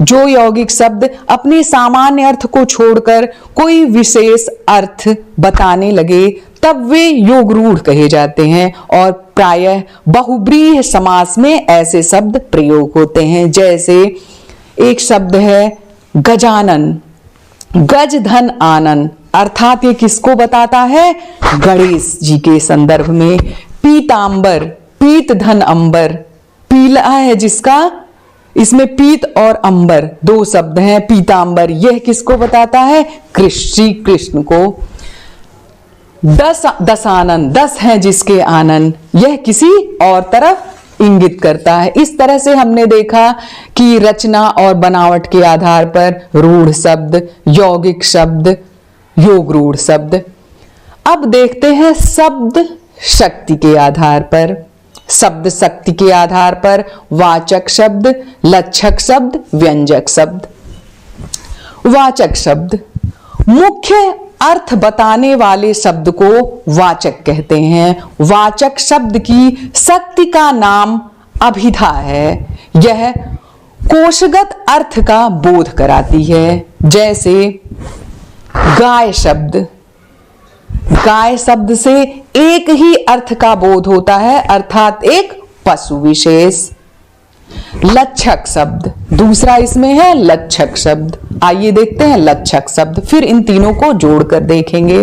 जो यौगिक शब्द अपने सामान्य अर्थ को छोड़कर कोई विशेष अर्थ बताने लगे तब वे योगरूढ़ कहे जाते हैं और प्रायः बहुब्रीहि समास में ऐसे शब्द प्रयोग होते हैं। जैसे एक शब्द है गजानन, गज धन आनन, अर्थात ये किसको बताता है? गणेश जी के संदर्भ में। पीतांबर, पीत धन अंबर, पीला है जिसका, इसमें पीत और अंबर दो शब्द हैं। पीतांबर यह किसको बताता है? श्री कृष्ण को। दशानन, 10 हैं जिसके आनन, यह किसी और तरफ इंगित करता है। इस तरह से हमने देखा कि रचना और बनावट के आधार पर रूढ़ शब्द, यौगिक शब्द, योगरूढ़ शब्द। अब देखते हैं शब्द शक्ति के आधार पर। शब्द शक्ति के आधार पर वाचक शब्द, लक्षक शब्द, व्यंजक शब्द। वाचक शब्द मुख्य अर्थ बताने वाले शब्द को वाचक कहते हैं। वाचक शब्द की शक्ति का नाम अभिधा है। यह कोशगत अर्थ का बोध कराती है। जैसे गाय शब्द, गाय शब्द से एक ही अर्थ का बोध होता है, अर्थात एक पशु विशेष। लक्षक शब्द दूसरा इसमें है लक्षक शब्द। आइए देखते हैं लक्षक शब्द, फिर इन तीनों को जोड़कर देखेंगे।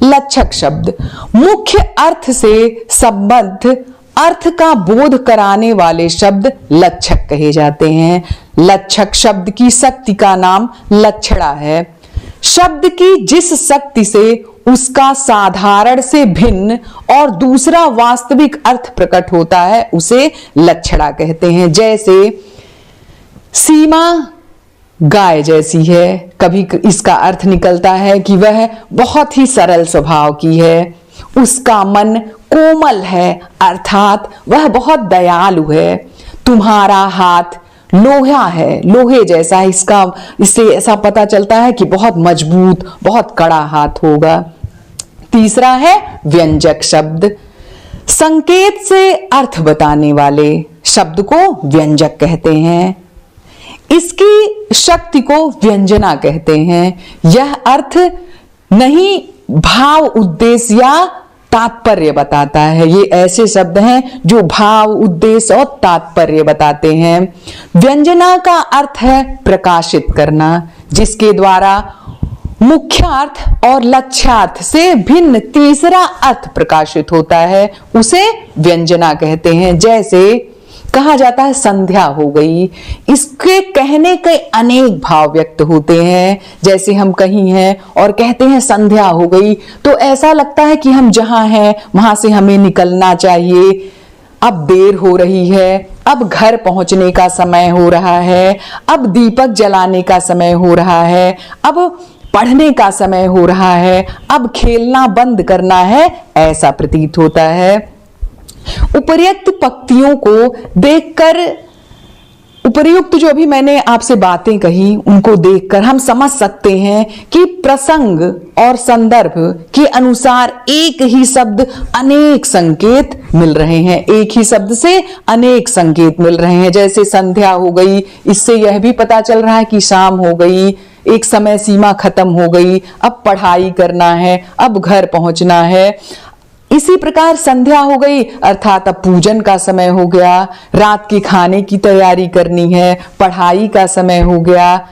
लक्षक शब्द मुख्य अर्थ से संबद्ध अर्थ का बोध कराने वाले शब्द लक्षक कहे जाते हैं। लक्षक शब्द की शक्ति का नाम लक्षणा है। शब्द की जिस शक्ति से उसका साधारण से भिन्न और दूसरा वास्तविक अर्थ प्रकट होता है उसे लक्षणा कहते हैं। जैसे सीमा गाय जैसी है, कभी इसका अर्थ निकलता है कि वह बहुत ही सरल स्वभाव की है। उसका मन कोमल है, अर्थात वह बहुत दयालु है। तुम्हारा हाथ लोहा है, लोहे जैसा। इससे ऐसा पता चलता है कि बहुत मजबूत, बहुत कड़ा हाथ होगा। तीसरा है व्यंजक शब्द। संकेत से अर्थ बताने वाले शब्द को व्यंजक कहते हैं। इसकी शक्ति को व्यंजना कहते हैं। यह अर्थ नहीं, भाव, उद्देश्य या तात्पर्य बताता है। ये ऐसे शब्द हैं जो भाव, उद्देश्य और तात्पर्य बताते हैं। व्यंजना का अर्थ है प्रकाशित करना, जिसके द्वारा मुख्यार्थ और लक्ष्यार्थ से भिन्न तीसरा अर्थ प्रकाशित होता है, उसे व्यंजना कहते हैं। जैसे कहा जाता है संध्या हो गई, इसके कहने के अनेक भाव व्यक्त होते हैं। जैसे हम कहीं हैं और कहते हैं संध्या हो गई, तो ऐसा लगता है कि हम जहां हैं वहां से हमें निकलना चाहिए। अब देर हो रही है, अब घर पहुंचने का समय हो रहा है, अब दीपक जलाने का समय हो रहा है, अब पढ़ने का समय हो रहा है, अब खेलना बंद करना है, ऐसा प्रतीत होता है। उपर्युक्त पंक्तियों को देखकर, उपर्युक्त जो अभी मैंने आपसे बातें कही उनको देखकर हम समझ सकते हैं कि प्रसंग और संदर्भ के अनुसार एक ही शब्द अनेक संकेत मिल रहे हैं। एक ही शब्द से अनेक संकेत मिल रहे हैं। जैसे संध्या हो गई, इससे यह भी पता चल रहा है कि शाम हो गई, एक समय सीमा खत्म हो गई, अब पढ़ाई करना है, अब घर पहुंचना है। इसी प्रकार संध्या हो गई अर्थात अब पूजन का समय हो गया, रात के खाने की तैयारी करनी है, पढ़ाई का समय हो गया।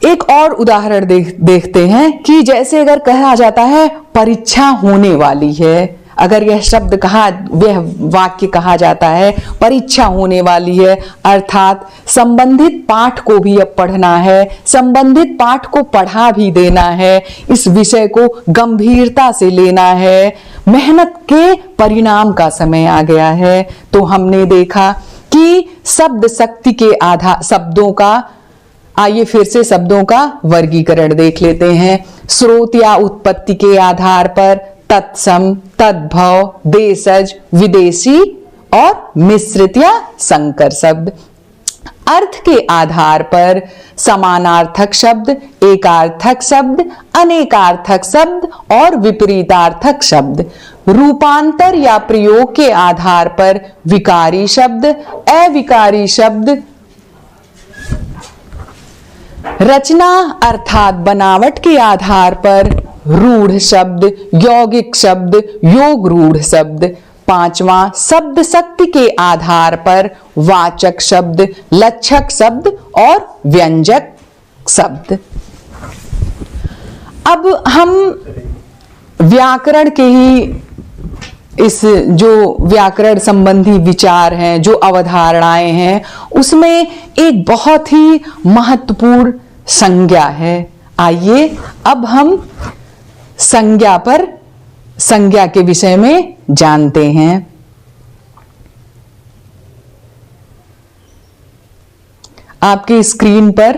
एक और उदाहरण देखते हैं कि जैसे अगर कहा जाता है परीक्षा होने वाली है, अगर यह शब्द कहा, वह वाक्य कहा जाता है परीक्षा होने वाली है, अर्थात संबंधित पाठ को भी अब पढ़ना है, संबंधित पाठ को पढ़ा भी देना है, इस विषय को गंभीरता से लेना है, मेहनत के परिणाम का समय आ गया है। तो हमने देखा कि शब्द शक्ति के आधार शब्दों का, आइए फिर से शब्दों का वर्गीकरण देख लेते हैं। स्रोत या उत्पत्ति के आधार पर तत्सम, तद्भव, देशज, विदेशी और मिश्रित या संकर शब्द। अर्थ के आधार पर समानार्थक शब्द, एकार्थक शब्द, अनेकार्थक शब्द और विपरीतार्थक शब्द, रूपांतर या प्रयोग के आधार पर विकारी शब्द, अविकारी शब्द, रचना अर्थात बनावट के आधार पर रूढ़ शब्द, यौगिक शब्द, योग रूढ़ शब्द, पांचवा शब्द शक्ति के आधार पर वाचक शब्द, लक्षक शब्द और व्यंजक शब्द। अब हम व्याकरण के ही इस जो व्याकरण संबंधी विचार हैं, जो अवधारणाएं हैं, उसमें एक बहुत ही महत्वपूर्ण संज्ञा है। आइए अब हम संज्ञा के विषय में जानते हैं। आपकी स्क्रीन पर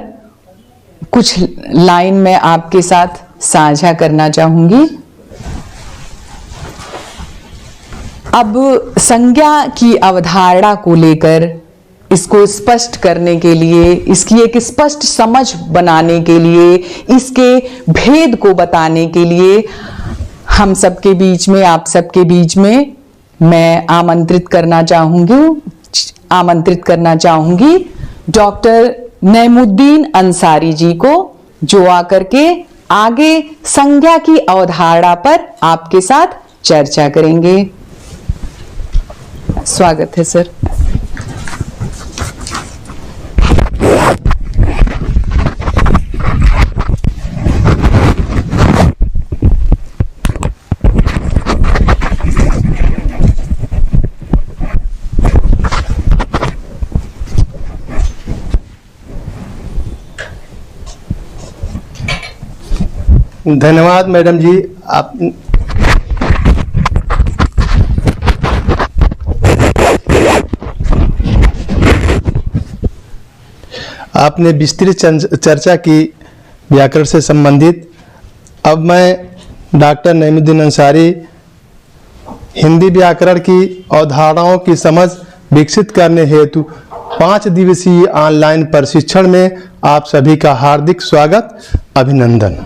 कुछ लाइन मैं आपके साथ साझा करना चाहूंगी। अब संज्ञा की अवधारणा को लेकर, इसको स्पष्ट करने के लिए, इसकी एक स्पष्ट समझ बनाने के लिए, इसके भेद को बताने के लिए हम सबके बीच में, आप सबके बीच में मैं आमंत्रित करना चाहूंगी डॉक्टर नईमुद्दीन अंसारी जी को, जो आकर के आगे संज्ञा की अवधारणा पर आपके साथ चर्चा करेंगे। स्वागत है सर। धन्यवाद मैडम जी। आपने विस्तृत चर्चा की व्याकरण से संबंधित। अब मैं डॉक्टर नईमुद्दीन अंसारी हिंदी व्याकरण की अवधारणाओं की समझ विकसित करने हेतु 5 दिवसीय ऑनलाइन प्रशिक्षण में आप सभी का हार्दिक स्वागत, अभिनंदन।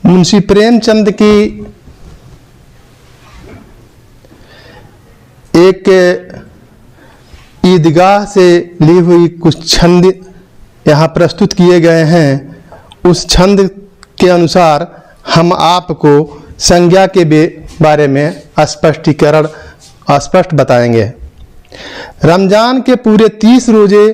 मुंशी प्रेमचंद की एक ईदगाह से ली हुई कुछ छंद यहाँ प्रस्तुत किए गए हैं। उस छंद के अनुसार हम आपको संज्ञा के बारे में स्पष्ट बताएंगे। रमजान के पूरे 30 रोजे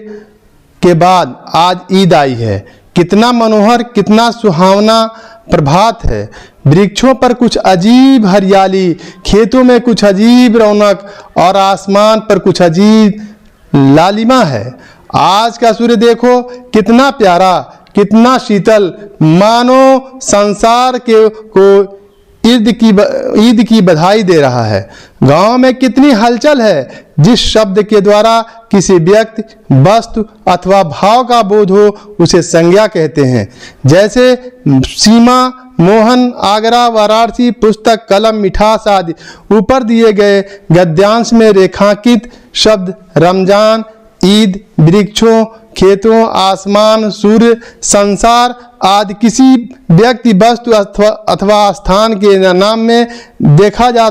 के बाद आज ईद आई है। कितना मनोहर, कितना सुहावना प्रभात है। वृक्षों पर कुछ अजीब हरियाली, खेतों में कुछ अजीब रौनक और आसमान पर कुछ अजीब लालिमा है। आज का सूर्य देखो कितना प्यारा, कितना शीतल, मानो संसार को ईद की बधाई दे रहा है। गांव में कितनी हलचल है। जिस शब्द के द्वारा किसी व्यक्ति, वस्तु अथवा भाव का बोध हो उसे संज्ञा कहते हैं। जैसे सीमा, मोहन, आगरा, वाराणसी, पुस्तक, कलम, मिठास आदि। ऊपर दिए गए गद्यांश में रेखांकित शब्द रमजान, ईद, वृक्षों, खेतों, आसमान, सूर्य, संसार आदि किसी व्यक्ति, वस्तु अथवा स्थान के नाम में देखा जा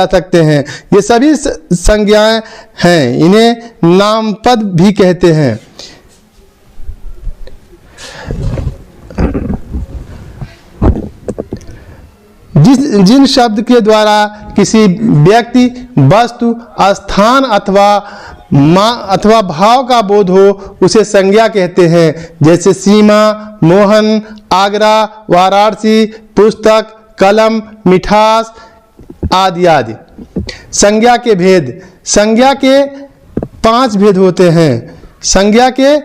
सकते हैं। ये सभी संज्ञाएं हैं। इन्हें नामपद भी कहते हैं। जिन शब्द के द्वारा किसी व्यक्ति, वस्तु, स्थान अथवा भाव का बोध हो उसे संज्ञा कहते हैं। जैसे सीमा, मोहन, आगरा, वाराणसी, पुस्तक, कलम, मिठास आदि आदि। संज्ञा के भेद। संज्ञा के 5 भेद होते हैं। संज्ञा के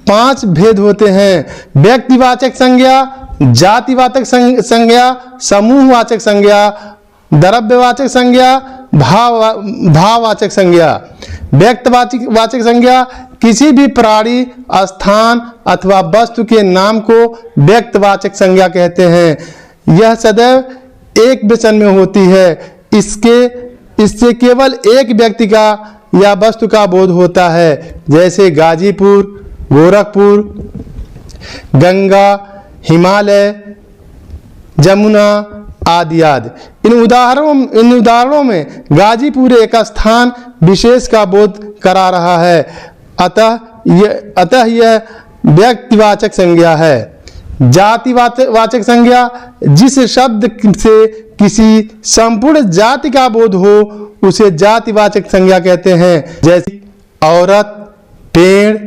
5 भेद होते हैं। व्यक्तिवाचक संज्ञा, जातिवाचक संज्ञा, समूहवाचक संज्ञा, द्रव्यवाचक संज्ञा, भाववाचक संज्ञा। व्यक्तिवाचक संज्ञा किसी भी प्राणी, स्थान अथवा वस्तु के नाम को व्यक्तिवाचक संज्ञा कहते हैं। यह सदैव एक वचन में होती है। इससे केवल एक व्यक्ति का या वस्तु का बोध होता है, जैसे गाजीपुर, गोरखपुर, गंगा, हिमालय, जमुना आदि आदि। इन उदाहरणों में गाजीपुर एक स्थान विशेष का बोध करा रहा है। अतः यह व्यक्तिवाचक संज्ञा है। जातिवाचक संज्ञा जिस शब्द से किसी संपूर्ण जाति का बोध हो उसे जातिवाचक संज्ञा कहते हैं, जैसे औरत, पेड़,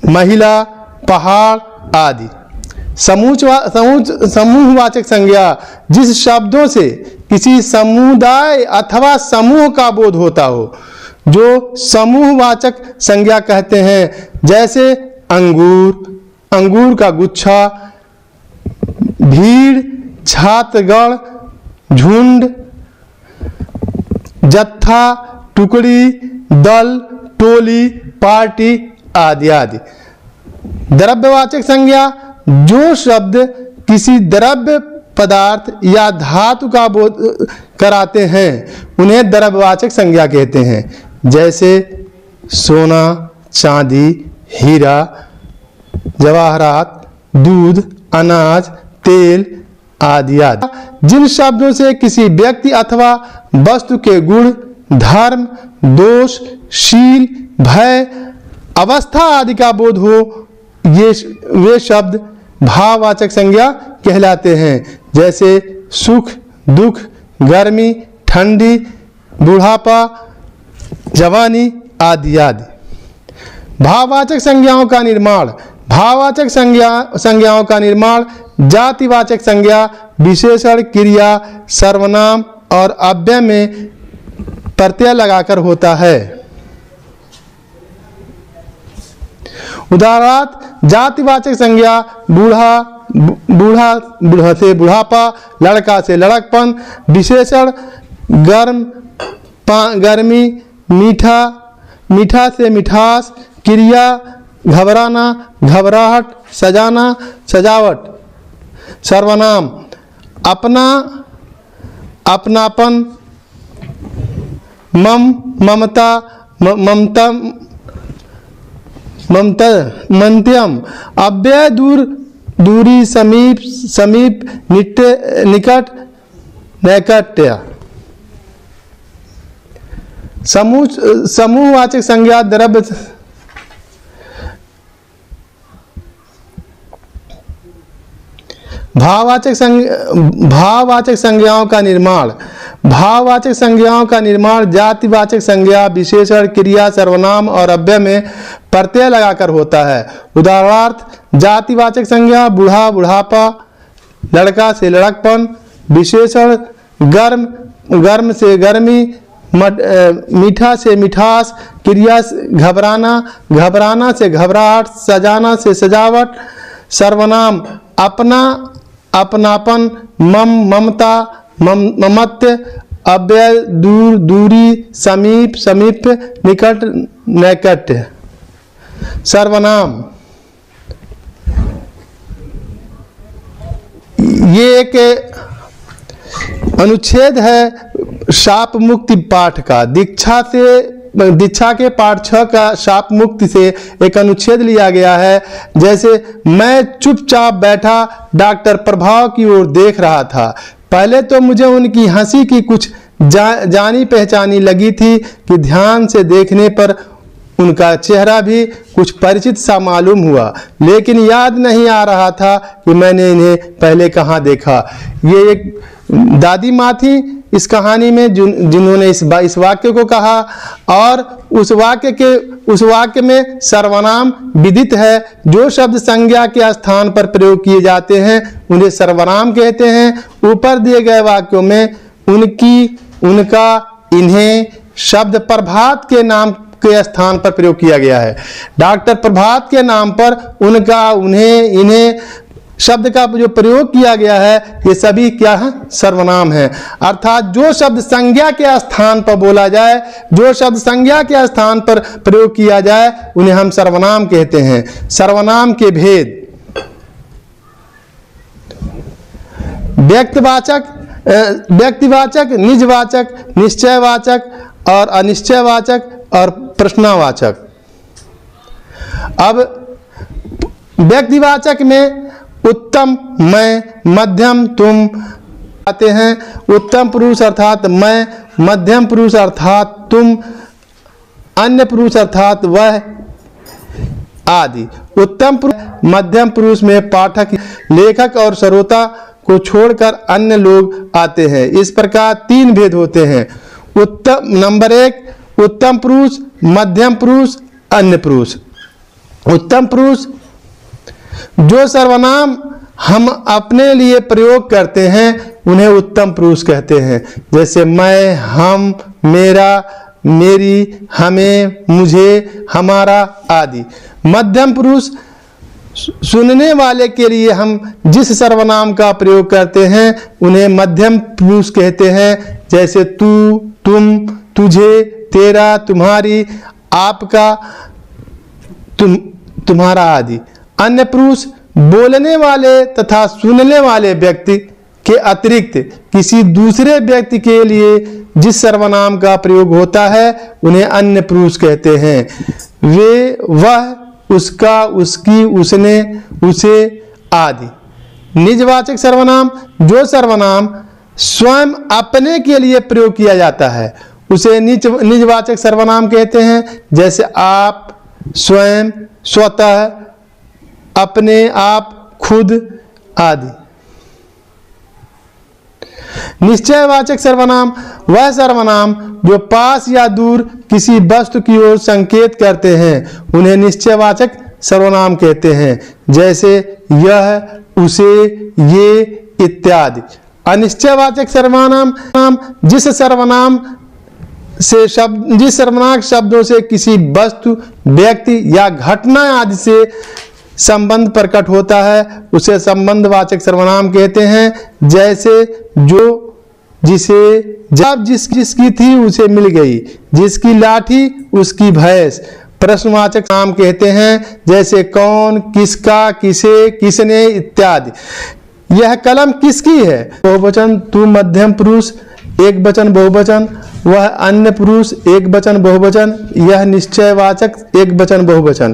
महिला, पहाड़ आदि। समूहवाचक संज्ञा जिस शब्दों से किसी समुदाय अथवा समूह का बोध होता हो, जो समूहवाचक संज्ञा कहते हैं, जैसे अंगूर, अंगूर का गुच्छा, भीड़, छात्रगण, झुंड, जत्था, टुकड़ी, दल, टोली, पार्टी आदि आदि। द्रव्यवाचक संज्ञा जो शब्द किसी द्रव्य पदार्थ या धातु का बोध कराते हैं उन्हें द्रव्यवाचक संज्ञा कहते हैं, जैसे सोना, चांदी, हीरा, जवाहरात, दूध, अनाज, तेल आदि आदि। जिन शब्दों से किसी व्यक्ति अथवा वस्तु के गुण, धर्म, दोष, शील, भय, अवस्था आदि का बोध हो, वे शब्द भाववाचक संज्ञा कहलाते हैं, जैसे सुख, दुख, गर्मी, ठंडी, बुढ़ापा, जवानी आदि आदि। भाववाचक संज्ञाओं का निर्माण जातिवाचक संज्ञा, विशेषण, क्रिया, सर्वनाम और अव्यय में प्रत्यय लगाकर होता है। उदाहरणार्थ जातिवाचक संज्ञा बूढ़ा से बुढ़ापा, लड़का से लड़कपन। विशेषण गर्मी, मीठा से मिठास। क्रिया घबराना, घबराहट, सजाना, सजावट। सर्वनाम अपना, अपनापन, ममता, ममत्यम। अव्यय दूरी, समीप, निकट, नैकट्य। समूहवाचक संज्ञा द्रव्य भाववाचक संज्ञाओं का निर्माण जातिवाचक संज्ञा, विशेषण, क्रिया, सर्वनाम और अव्यय में प्रत्यय लगाकर होता है। उदाहरणार्थ जातिवाचक संज्ञा बूढ़ा, बुढ़ापा, लड़का से लड़कपन। विशेषण गर्म से गर्मी, मीठा से मिठास। क्रिया घबराना, घबराना से घबराहट, सजाना से सजावट। सर्वनाम अपना, अपनापन, ममता, ममत्य। अव्यय दूरी, समीप, निकट, नैकट्य। सर्वनाम ये एक अनुच्छेद है शाप मुक्ति पाठ का। दीक्षा के पाठ 6 का शाप मुक्ति से एक अनुच्छेद लिया गया है। जैसे मैं चुपचाप बैठा डॉक्टर प्रभाव की ओर देख रहा था। पहले तो मुझे उनकी हंसी की कुछ जानी पहचानी लगी थी कि ध्यान से देखने पर उनका चेहरा भी कुछ परिचित सा मालूम हुआ, लेकिन याद नहीं आ रहा था कि मैंने इन्हें पहले कहाँ देखा। ये एक दादी माँ थी इस कहानी में जिन्होंने इस वाक्य को कहा, और उस वाक्य में सर्वनाम विदित है। जो शब्द संज्ञा के स्थान पर प्रयोग किए जाते हैं उन्हें सर्वनाम कहते हैं। ऊपर दिए गए वाक्यों में उनकी, उनका, इन्हें शब्द प्रभात के नाम के स्थान पर प्रयोग किया गया है। डॉक्टर प्रभात के नाम पर उनका, उन्हें, इन्हें शब्द का जो प्रयोग किया गया है ये सभी क्या है? सर्वनाम है। अर्थात जो शब्द संज्ञा के स्थान पर बोला जाए, जो शब्द संज्ञा के स्थान पर प्रयोग किया जाए उन्हें हम सर्वनाम कहते हैं। सर्वनाम के भेद। व्यक्तिवाचक, निजवाचक, निश्चयवाचक और अनिश्चयवाचक और प्रश्नवाचक। अब व्यक्तिवाचक में उत्तम मैं, मध्यम तुम आते हैं। उत्तम पुरुष अर्थात मैं, मध्यम पुरुष अर्थात तुम, अन्य पुरुष अर्थात वह आदि। उत्तम पुरुष, मध्यम पुरुष में पाठक, लेखक और श्रोता को छोड़कर अन्य लोग आते हैं। इस प्रकार 3 भेद होते हैं। उत्तम नंबर 1 उत्तम पुरुष, मध्यम पुरुष, अन्य पुरुष। उत्तम पुरुष जो सर्वनाम हम अपने लिए प्रयोग करते हैं उन्हें उत्तम पुरुष कहते हैं, जैसे मैं, हम, मेरा, मेरी, हमें, मुझे, हमारा आदि। मध्यम पुरुष सुनने वाले के लिए हम जिस सर्वनाम का प्रयोग करते हैं उन्हें मध्यम पुरुष कहते हैं, जैसे तू, तुम, तुझे, तेरा, तुम्हारी, आपका, तुम्हारा आदि। अन्य पुरुष बोलने वाले तथा सुनने वाले व्यक्ति के अतिरिक्त किसी दूसरे व्यक्ति के लिए जिस सर्वनाम का प्रयोग होता है उन्हें अन्य पुरुष कहते हैं। वे, वह, उसका, उसकी, उसने, उसे आदि। निजवाचक सर्वनाम जो सर्वनाम स्वयं अपने के लिए प्रयोग किया जाता है उसे निजवाचक सर्वनाम कहते हैं, जैसे आप, स्वयं, स्वतः, अपने आप, खुद आदि। निश्चयवाचक सर्वनाम वह सर्वनाम जो पास या दूर किसी वस्तु की ओर संकेत करते हैं उन्हें निश्चयवाचक सर्वनाम कहते हैं, जैसे यह, उसे, ये इत्यादि। अनिश्चयवाचक सर्वनाम जिस सर्वनामक शब्दों से किसी वस्तु, व्यक्ति या घटना आदि से संबंध प्रकट होता है उसे संबंधवाचक सर्वनाम कहते हैं, जैसे जो, जिसे, जब जिसकी थी उसे मिल गई, जिसकी लाठी उसकी भैंस। प्रश्नवाचक नाम कहते हैं, जैसे कौन, किसका, किसे, किसने इत्यादि। यह कलम किसकी है? बहुवचन तू मध्यम पुरुष, एक वचन बहुवचन, वह अन्य पुरुष एक वचन बहुवचन, यह निश्चयवाचक एक वचन बहुवचन।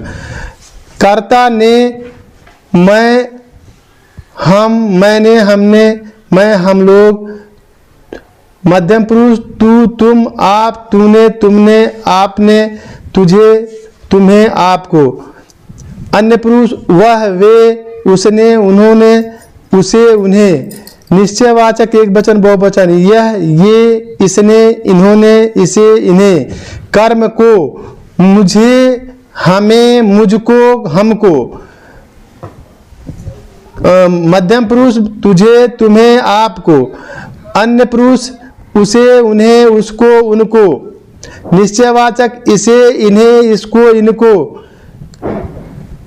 कर्ता ने, मैं, हम, मैंने, हमने, मैं, हम लोग। मध्यम पुरुष तू, तुम, आप, तूने, तुमने, आपने, तुझे, तुम्हें, आपको। अन्य पुरुष वह, वे, उसने, उन्होंने, उसे, उन्हें। निश्चयवाचक एक वचन बहुवचन, यह, ये, इसने, इन्होंने, इसे, इन्हें। कर्म को, मुझे, हमें, मुझको, हमको। मध्यम पुरुष तुझे, तुम्हें, आपको। अन्य पुरुष उसे, उन्हें, उसको, उनको। निश्चयवाचक इसे, इन्हें, इसको, इनको।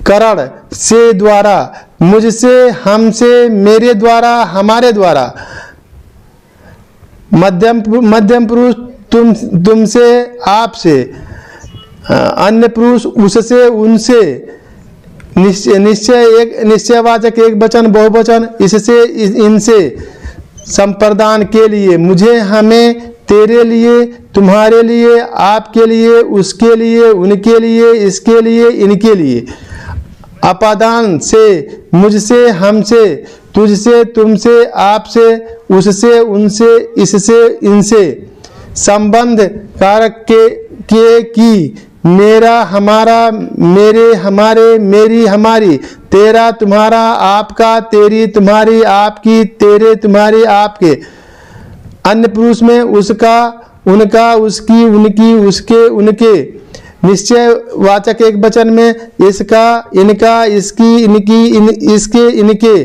करण से, द्वारा, मुझसे, हमसे, मेरे द्वारा, हमारे द्वारा। मध्यम पुरुष तुमसे, आपसे। अन्य पुरुष उससे, उनसे। निश्चयवाचक एक वचन बहुवचन, इससे, इनसे। संप्रदान के लिए, मुझे, हमें, तेरे लिए, तुम्हारे लिए, आपके लिए, उसके लिए, उनके लिए, इसके लिए, इनके लिए। अपादान से, मुझसे, हमसे, तुझसे, तुमसे, आपसे, उससे, उनसे, इससे, इनसे। संबंध कारक के की, मेरा, हमारा, मेरे, हमारे, मेरी, हमारी। तेरा, तुम्हारा, आपका, तेरी, तुम्हारी, आपकी, तेरे, तुम्हारे, आपके। अन्य पुरुष में उसका, उनका, उसकी, उनकी, उसके, उनके। निश्चयवाचक एक वचन में इसका, इनका, इसकी, इनकी, इसके, इनके।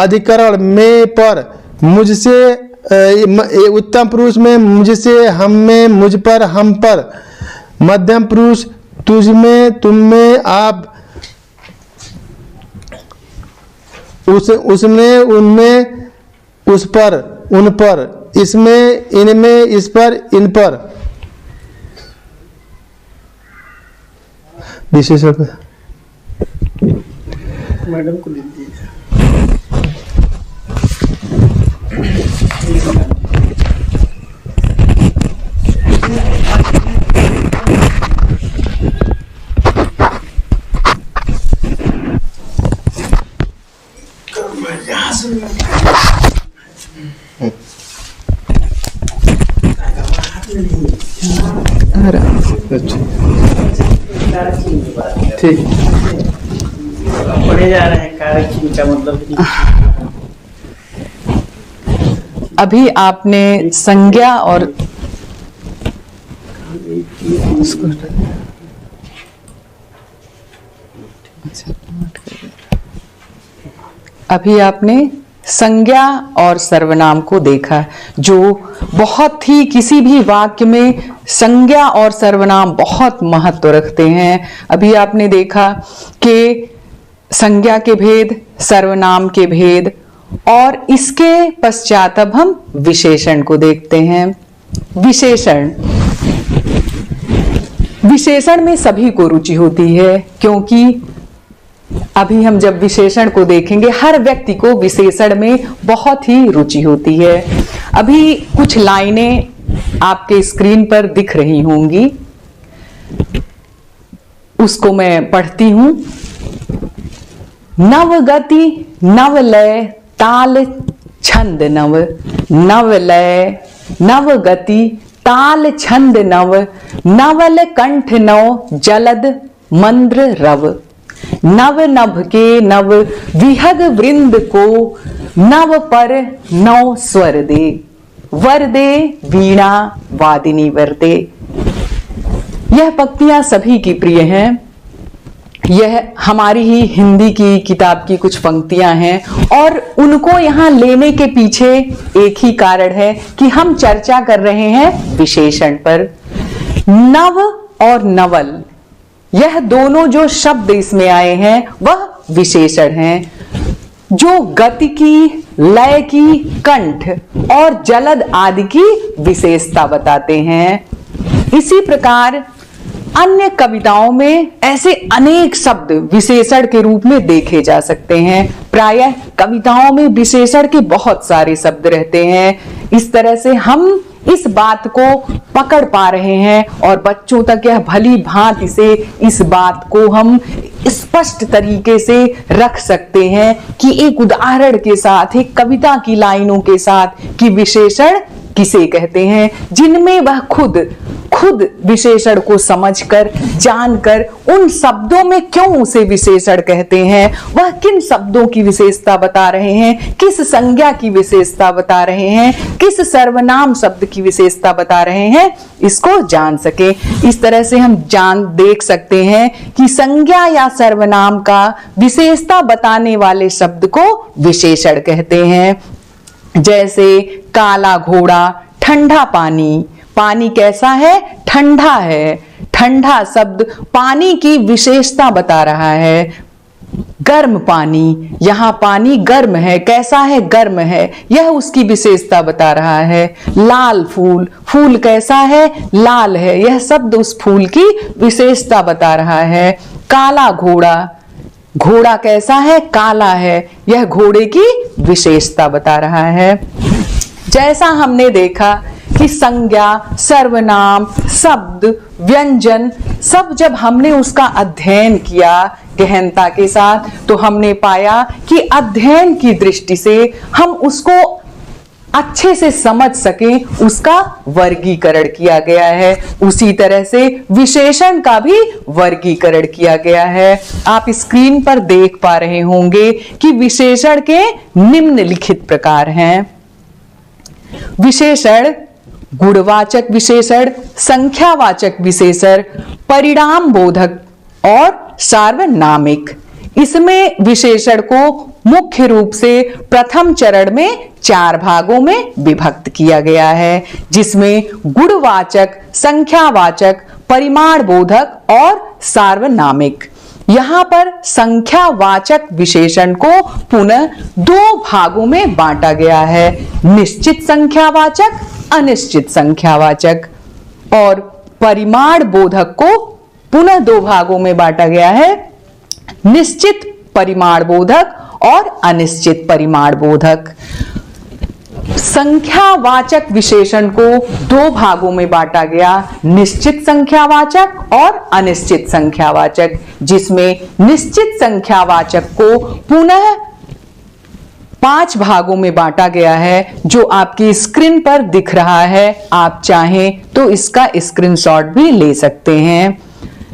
अधिकरण में, पर। मुझसे, उत्तम पुरुष में मुझसे, हम में, मुझ पर, हम पर। मध्यम पुरुष तुझ में, तुम में, आप। उसमें, उनमें, उस पर, उन पर। इसमें, इनमें, इस पर, इन पर। विशेषण मैडम को लीजिए। ठीक पढ़े जा रहे हैं कारक का मतलब। अभी आपने संज्ञा और अभी आपने संज्ञा और सर्वनाम को देखा, जो बहुत ही किसी भी वाक्य में संज्ञा और सर्वनाम बहुत महत्व रखते हैं। अभी आपने देखा कि संज्ञा के भेद, सर्वनाम के भेद, और इसके पश्चात अब हम विशेषण को देखते हैं। विशेषण, विशेषण में सभी को रुचि होती है, क्योंकि अभी हम जब विशेषण को देखेंगे, हर व्यक्ति को विशेषण में बहुत ही रुचि होती है। अभी कुछ लाइनें आपके स्क्रीन पर दिख रही होंगी, उसको मैं पढ़ती हूं। नव गति नव लय ताल छंद नव, नव लय नव गति ताल छंद नव, नवल कंठ नव जलद मंद्र रव, नव नभ के नव विहग वृंद को, नव पर नौ स्वर दे, वर दे वीणा वादिनी वर दे। यह पंक्तियां सभी की प्रिय हैं। यह हमारी ही हिंदी की किताब की कुछ पंक्तियां हैं, और उनको यहाँ लेने के पीछे एक ही कारण है कि हम चर्चा कर रहे हैं विशेषण पर। नव और नवल, यह दोनों जो शब्द इसमें आए हैं वह विशेषण हैं, जो गति की, लय की, कंठ और जलद आदि की विशेषता बताते हैं। इसी प्रकार अन्य कविताओं में ऐसे अनेक शब्द विशेषण के रूप में देखे जा सकते हैं। प्रायः कविताओं में विशेषण के बहुत सारे शब्द रहते हैं। इस तरह से हम इस बात को पकड़ पा रहे हैं, और बच्चों तक यह भली भांति से इस बात को हम स्पष्ट तरीके से रख सकते हैं कि एक उदाहरण के साथ, एक कविता की लाइनों के साथ, कि विशेषण किसे कहते हैं, जिनमें वह खुद विशेषण को समझकर, जानकर, उन शब्दों में क्यों उसे विशेषण कहते हैं, वह किन शब्दों की विशेषता बता रहे हैं, किस संज्ञा की विशेषता बता रहे हैं, किस सर्वनाम शब्द की विशेषता बता रहे हैं, इसको जान सके। इस तरह से हम देख सकते हैं कि संज्ञा या सर्वनाम का विशेषता बताने वाले शब्द को विशेषण कहते हैं। जैसे काला घोड़ा, ठंडा पानी, पानी कैसा है, ठंडा है, ठंडा शब्द पानी की विशेषता बता रहा है। गर्म पानी, यहाँ पानी गर्म है, कैसा है, गर्म है, यह उसकी विशेषता बता रहा है। लाल फूल, फूल कैसा है, लाल है, यह शब्द उस फूल की विशेषता बता रहा है। काला घोड़ा, घोड़ा कैसा है, काला है, यह घोड़े की विशेषता बता रहा है। जैसा हमने देखा कि संज्ञा, सर्वनाम, शब्द, व्यंजन, सब जब हमने उसका अध्ययन किया गहनता के साथ, तो हमने पाया कि अध्ययन की दृष्टि से हम उसको अच्छे से समझ सके, उसका वर्गीकरण किया गया है। उसी तरह से विशेषण का भी वर्गीकरण किया गया है। आप स्क्रीन पर देख पा रहे होंगे कि विशेषण के निम्नलिखित प्रकार हैं। विशेषण गुणवाचक विशेषण, संख्यावाचक विशेषण, परिणाम बोधक और सार्वनामिक। इसमें विशेषण को मुख्य रूप से प्रथम चरण में 4 भागों में विभक्त किया गया है, जिसमें गुणवाचक, संख्यावाचक, परिमाण बोधक और सार्वनामिक। यहाँ पर संख्यावाचक विशेषण को पुनः 2 भागों में बांटा गया है, निश्चित संख्यावाचक, अनिश्चित संख्यावाचक। और परिमाण बोधक को पुनः 2 भागों में बांटा गया है, निश्चित परिमाण बोधक और अनिश्चित परिमाण बोधक। संख्यावाचक विशेषण को दो भागों में बांटा गया, निश्चित संख्यावाचक और अनिश्चित संख्यावाचक, जिसमें निश्चित संख्यावाचक को पुनः 5 भागों में बांटा गया है, जो आपकी स्क्रीन पर दिख रहा है। आप चाहें तो इसका स्क्रीनशॉट भी ले सकते हैं।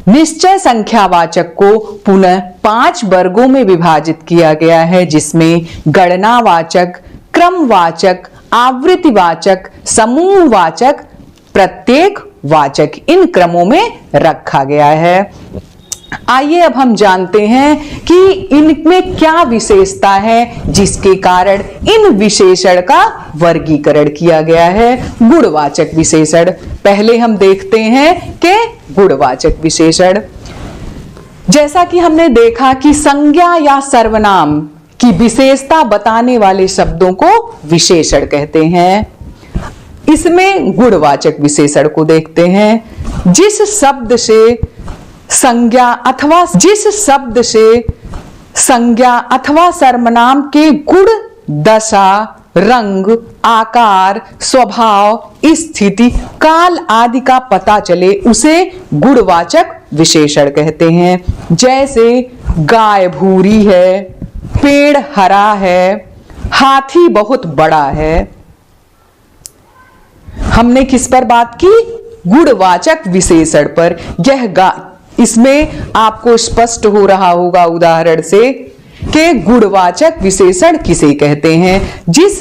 निश्चय संख्यावाचक को पुनः 5 वर्गों में विभाजित किया गया है, जिसमें गणनावाचक, क्रमवाचक, आवृत्तिवाचक, समूहवाचक, प्रत्येक वाचक, इन क्रमों में रखा गया है। आइए अब हम जानते हैं कि इनमें क्या विशेषता है जिसके कारण इन विशेषण का वर्गीकरण किया गया है। गुणवाचक विशेषण पहले हम देखते हैं कि गुणवाचक विशेषण, जैसा कि हमने देखा कि संज्ञा या सर्वनाम की विशेषता बताने वाले शब्दों को विशेषण कहते हैं। इसमें गुणवाचक विशेषण को देखते हैं। जिस शब्द से संज्ञा अथवा सर्वनाम के गुण, दशा, रंग, आकार, स्वभाव, स्थिति, काल आदि का पता चले उसे गुणवाचक विशेषण कहते हैं। जैसे गाय भूरी है, पेड़ हरा है, हाथी बहुत बड़ा है। हमने किस पर बात की? गुणवाचक विशेषण पर। इसमें आपको स्पष्ट हो रहा होगा उदाहरण से कि गुणवाचक विशेषण किसे कहते हैं। जिस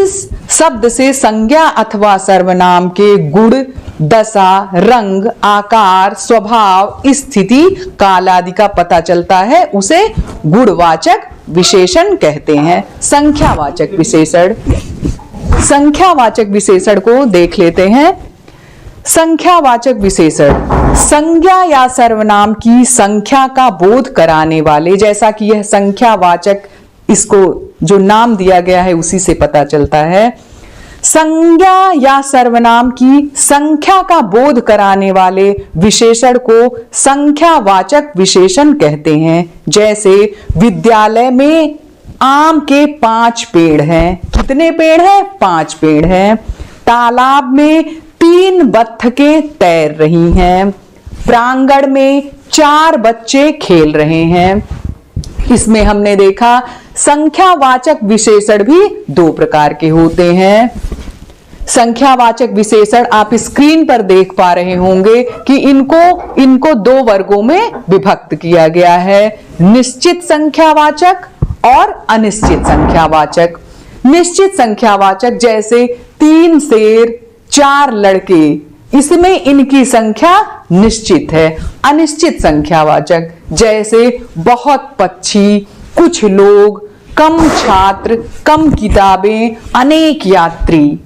शब्द से संज्ञा अथवा सर्वनाम के गुण, दशा, रंग, आकार, स्वभाव, स्थिति, काल आदि का पता चलता है उसे गुणवाचक विशेषण कहते हैं। संख्यावाचक विशेषण, संख्यावाचक विशेषण को देख लेते हैं। संख्यावाचक विशेषण संज्ञा या सर्वनाम की संख्या का बोध कराने वाले, जैसा कि यह संख्यावाचक, इसको जो नाम दिया गया है उसी से पता चलता है। संज्ञा या सर्वनाम की संख्या का बोध कराने वाले विशेषण को संख्यावाचक विशेषण कहते हैं। जैसे विद्यालय में आम के 5 पेड़ हैं। कितने पेड़ हैं? 5 पेड़ हैं। तालाब में 3 बत्तखें तैर रही हैं। प्रांगण में 4 बच्चे खेल रहे हैं। इसमें हमने देखा संख्यावाचक विशेषण भी 2 प्रकार के होते हैं। संख्यावाचक विशेषण आप स्क्रीन पर देख पा रहे होंगे कि इनको 2 वर्गों में विभक्त किया गया है, निश्चित संख्यावाचक और अनिश्चित संख्यावाचक। निश्चित संख्यावाचक जैसे 3 शेर, 4 लड़के, इसमें इनकी संख्या निश्चित है। अनिश्चित संख्यावाचक जैसे बहुत पक्षी, कुछ लोग, कम छात्र, कम किताबें, अनेक यात्री।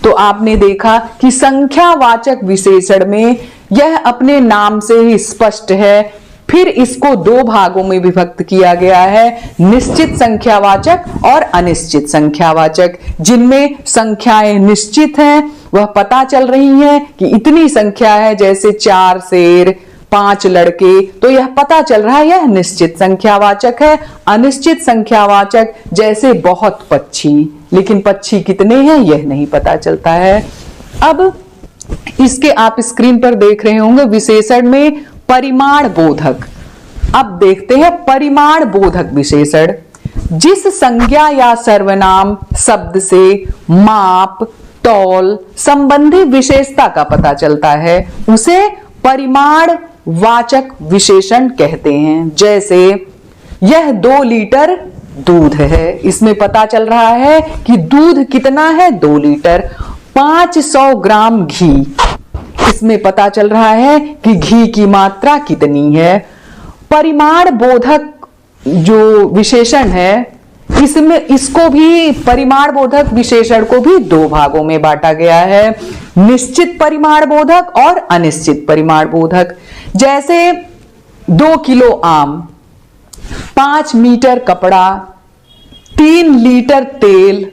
तो आपने देखा कि संख्यावाचक विशेषण में यह अपने नाम से ही स्पष्ट है। फिर इसको 2 भागों में विभक्त किया गया है, निश्चित संख्यावाचक और अनिश्चित संख्यावाचक। जिनमें संख्याएं निश्चित हैं, वह पता चल रही है कि इतनी संख्या है, जैसे 4 शेर, 5 लड़के, तो यह पता चल रहा है यह निश्चित संख्यावाचक है। अनिश्चित संख्यावाचक जैसे बहुत पक्षी, लेकिन पक्षी कितने हैं यह नहीं पता चलता है। अब इसके आप स्क्रीन पर देख रहे होंगे विशेषण में परिमाण बोधक। अब देखते हैं परिमाण बोधक विशेषण। जिस संज्ञा या सर्वनाम शब्द से माप, तौल संबंधी विशेषता का पता चलता है उसे परिमाण वाचक विशेषण कहते हैं। जैसे यह 2 लीटर दूध है, इसमें पता चल रहा है कि दूध कितना है, 2 लीटर। 500 ग्राम घी, इसमें पता चल रहा है कि घी की मात्रा कितनी है। परिमाण बोधक जो विशेषण है, इसको भी परिमाण बोधक विशेषण को भी 2 भागों में बांटा गया है, निश्चित परिमाण बोधक और अनिश्चित परिमाण बोधक। जैसे 2 किलो आम, 5 मीटर कपड़ा, 3 लीटर तेल,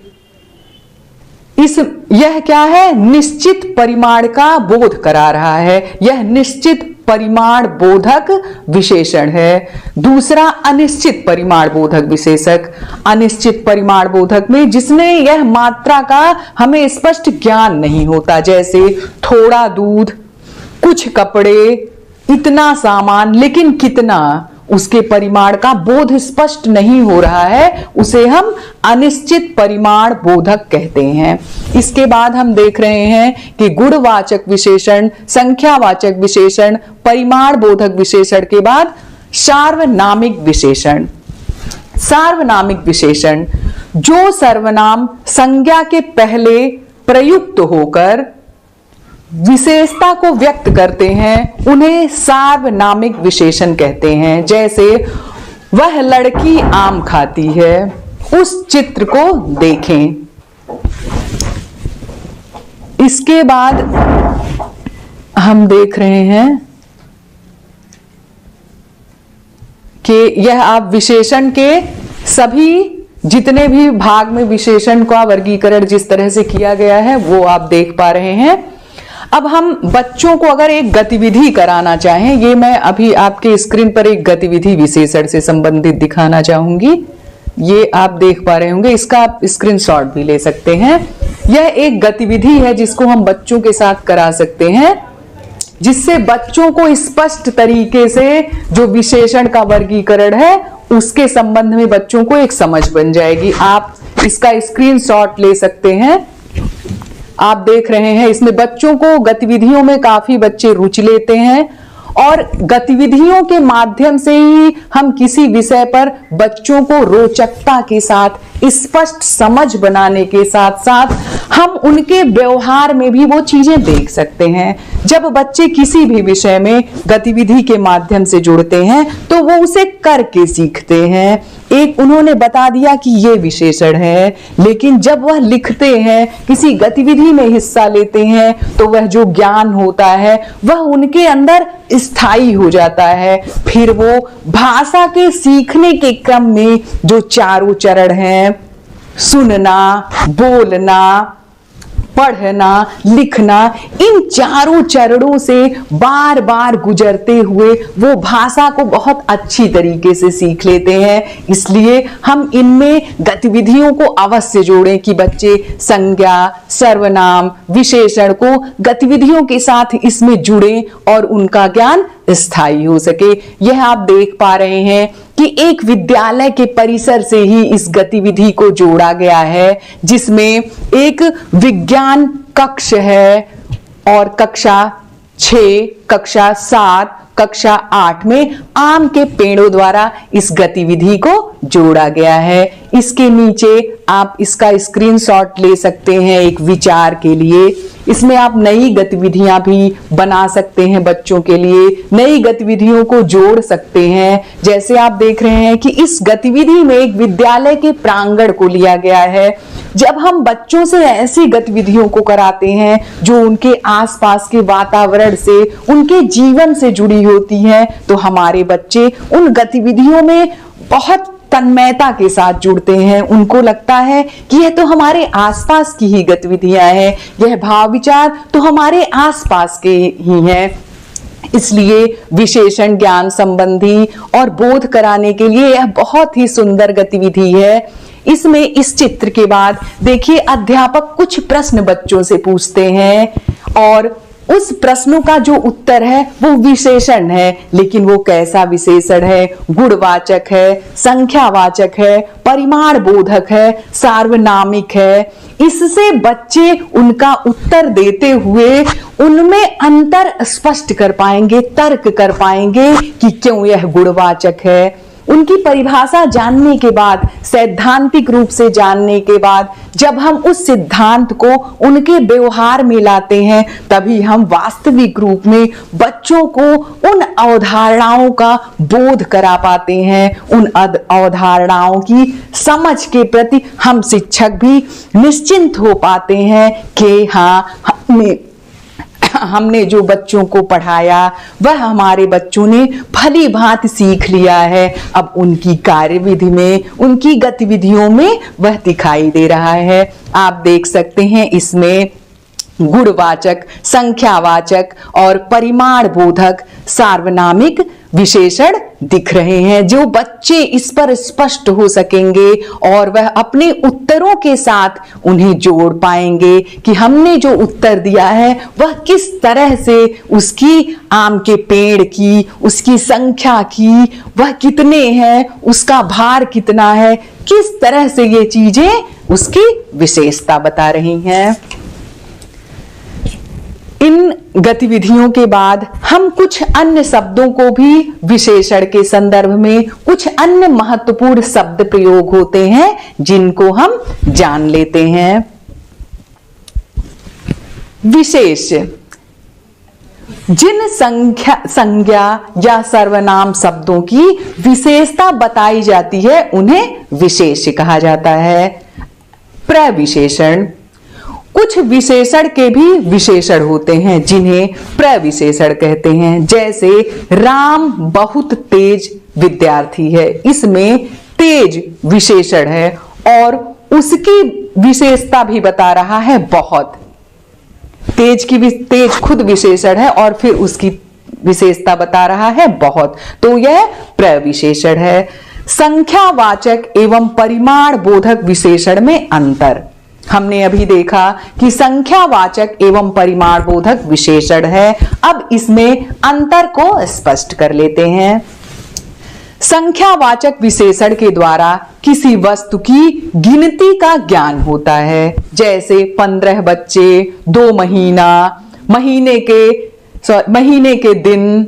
यह क्या है? निश्चित परिमाण का बोध करा रहा है। यह निश्चित परिमाण बोधक विशेषण है। दूसरा अनिश्चित परिमाण बोधक विशेषक। अनिश्चित परिमाण बोधक में जिसमें यह मात्रा का हमें स्पष्ट ज्ञान नहीं होता, जैसे थोड़ा दूध, कुछ कपड़े, इतना सामान, लेकिन कितना, उसके परिमाण का बोध स्पष्ट नहीं हो रहा है, उसे हम अनिश्चित परिमाण बोधक कहते हैं। इसके बाद हम देख रहे हैं कि गुणवाचक विशेषण, संख्यावाचक विशेषण, परिमाण बोधक विशेषण के बाद सार्वनामिक विशेषण। सार्वनामिक विशेषण जो सर्वनाम संज्ञा के पहले प्रयुक्त होकर विशेषता को व्यक्त करते हैं उन्हें सार्वनामिक विशेषण कहते हैं। जैसे वह लड़की आम खाती है, उस चित्र को देखें। इसके बाद हम देख रहे हैं कि यह आप विशेषण के सभी जितने भी भाग में विशेषण का वर्गीकरण जिस तरह से किया गया है वो आप देख पा रहे हैं। अब हम बच्चों को अगर एक गतिविधि कराना चाहें, ये मैं अभी आपके स्क्रीन पर एक गतिविधि विशेषण से संबंधित दिखाना चाहूंगी। ये आप देख पा रहे होंगे, इसका आप स्क्रीनशॉट भी ले सकते हैं। यह एक गतिविधि है जिसको हम बच्चों के साथ करा सकते हैं, जिससे बच्चों को स्पष्ट तरीके से जो विशेषण का वर्गीकरण है उसके संबंध में बच्चों को एक समझ बन जाएगी। आप इसका स्क्रीनशॉट ले सकते हैं। आप देख रहे हैं इसमें बच्चों को गतिविधियों में काफी बच्चे रुचि लेते हैं और गतिविधियों के माध्यम से ही हम किसी विषय पर बच्चों को रोचकता के साथ स्पष्ट समझ बनाने के साथ साथ हम उनके व्यवहार में भी वो चीजें देख सकते हैं। जब बच्चे किसी भी विषय में गतिविधि के माध्यम से जुड़ते हैं तो वो उसे करके सीखते हैं। एक उन्होंने बता दिया कि ये विशेषण है, लेकिन जब वह लिखते हैं, किसी गतिविधि में हिस्सा लेते हैं तो वह जो ज्ञान होता है वह उनके अंदर स्थायी हो जाता है। फिर वो भाषा के सीखने के क्रम में जो चारों चरण हैं, सुनना, बोलना, पढ़ना, लिखना, इन चारों चरणों से बार बार गुजरते हुए वो भाषा को बहुत अच्छी तरीके से सीख लेते हैं। इसलिए हम इनमें गतिविधियों को अवश्य जोड़ें कि बच्चे संज्ञा, सर्वनाम, विशेषण को गतिविधियों के साथ इसमें जुड़ें और उनका ज्ञान स्थायी हो सके। यह आप देख पा रहे हैं कि एक विद्यालय के परिसर से ही इस गतिविधि को जोड़ा गया है, जिसमें एक विज्ञान कक्ष है और कक्षा 6, कक्षा 7, कक्षा 8 में आम के पेड़ों द्वारा इस गतिविधि को जोड़ा गया है। इसके नीचे आप इसका स्क्रीनशॉट ले सकते हैं एक विचार के लिए। इसमें आप नई गतिविधियां भी बना सकते हैं, बच्चों के लिए नई गतिविधियों को जोड़ सकते हैं। जैसे आप देख रहे हैं कि इस गतिविधि में एक विद्यालय के प्रांगण को लिया गया है। जब हम बच्चों से ऐसी गतिविधियों को कराते हैं जो उनके आसपास के वातावरण से, उनके जीवन से जुड़ी होती हैं, तो हमारे बच्चे उन गतिविधियों में बहुत तन्मयता के साथ जुड़ते हैं। उनको लगता है कि यह तो हमारे आसपास की ही गतिविधियां हैं, यह भाव विचार तो हमारे आसपास के ही हैं। इसलिए विशेषण ज्ञान संबंधी और बोध कराने के लिए यह बहुत ही सुंदर गतिविधि है। इसमें इस चित्र के बाद देखिए अध्यापक कुछ प्रश्न बच्चों से पूछते हैं और उस प्रश्नों का जो उत्तर है वो विशेषण है, लेकिन वो कैसा विशेषण है? गुणवाचक है, संख्यावाचक है, परिमाण बोधक है, सार्वनामिक है। इससे बच्चे उनका उत्तर देते हुए उनमें अंतर स्पष्ट कर पाएंगे, तर्क कर पाएंगे कि क्यों यह गुणवाचक है। उनकी परिभाषा जानने के बाद, सैद्धांतिक रूप से जानने के बाद, जब हम उस सिद्धांत को उनके व्यवहार में लाते हैं, तभी हम वास्तविक रूप में बच्चों को उन अवधारणाओं का बोध करा पाते हैं। उन अवधारणाओं की समझ के प्रति हम शिक्षक भी निश्चिंत हो पाते हैं कि हाँ, हमने जो बच्चों को पढ़ाया वह हमारे बच्चों ने भली भांति सीख लिया है। अब उनकी कार्यविधि में, उनकी गतिविधियों में वह दिखाई दे रहा है। आप देख सकते हैं इसमें गुणवाचक, संख्यावाचक और परिमाण बोधक सार्वनामिक विशेषण दिख रहे हैं जो बच्चे इस पर स्पष्ट हो सकेंगे और वह अपने उत्तरों के साथ उन्हें जोड़ पाएंगे कि हमने जो उत्तर दिया है वह किस तरह से उसकी आम के पेड़ की, उसकी संख्या की, वह कितने हैं, उसका भार कितना है, किस तरह से ये चीजें उसकी विशेषता बता रही हैं। इन गतिविधियों के बाद हम कुछ अन्य शब्दों को भी विशेषण के संदर्भ में कुछ अन्य महत्वपूर्ण शब्द प्रयोग होते हैं जिनको हम जान लेते हैं। विशेष, जिन संज्ञा या सर्वनाम शब्दों की विशेषता बताई जाती है उन्हें विशेष कहा जाता है। प्रविशेषण, कुछ विशेषण के भी विशेषण होते हैं जिन्हें प्रविशेषण कहते हैं। जैसे राम बहुत तेज विद्यार्थी है, इसमें तेज विशेषण है और उसकी विशेषता भी बता रहा है बहुत। तेज खुद विशेषण है और फिर उसकी विशेषता बता रहा है बहुत, तो यह प्रविशेषण है। संख्यावाचक एवं परिमाण बोधक विशेषण में अंतर, हमने अभी देखा कि संख्यावाचक एवं परिमाण बोधक विशेषण है। अब इसमें अंतर को स्पष्ट कर लेते हैं। संख्यावाचक विशेषण के द्वारा किसी वस्तु की गिनती का ज्ञान होता है, जैसे 15 बच्चे, 2 महीना, महीने के दिन।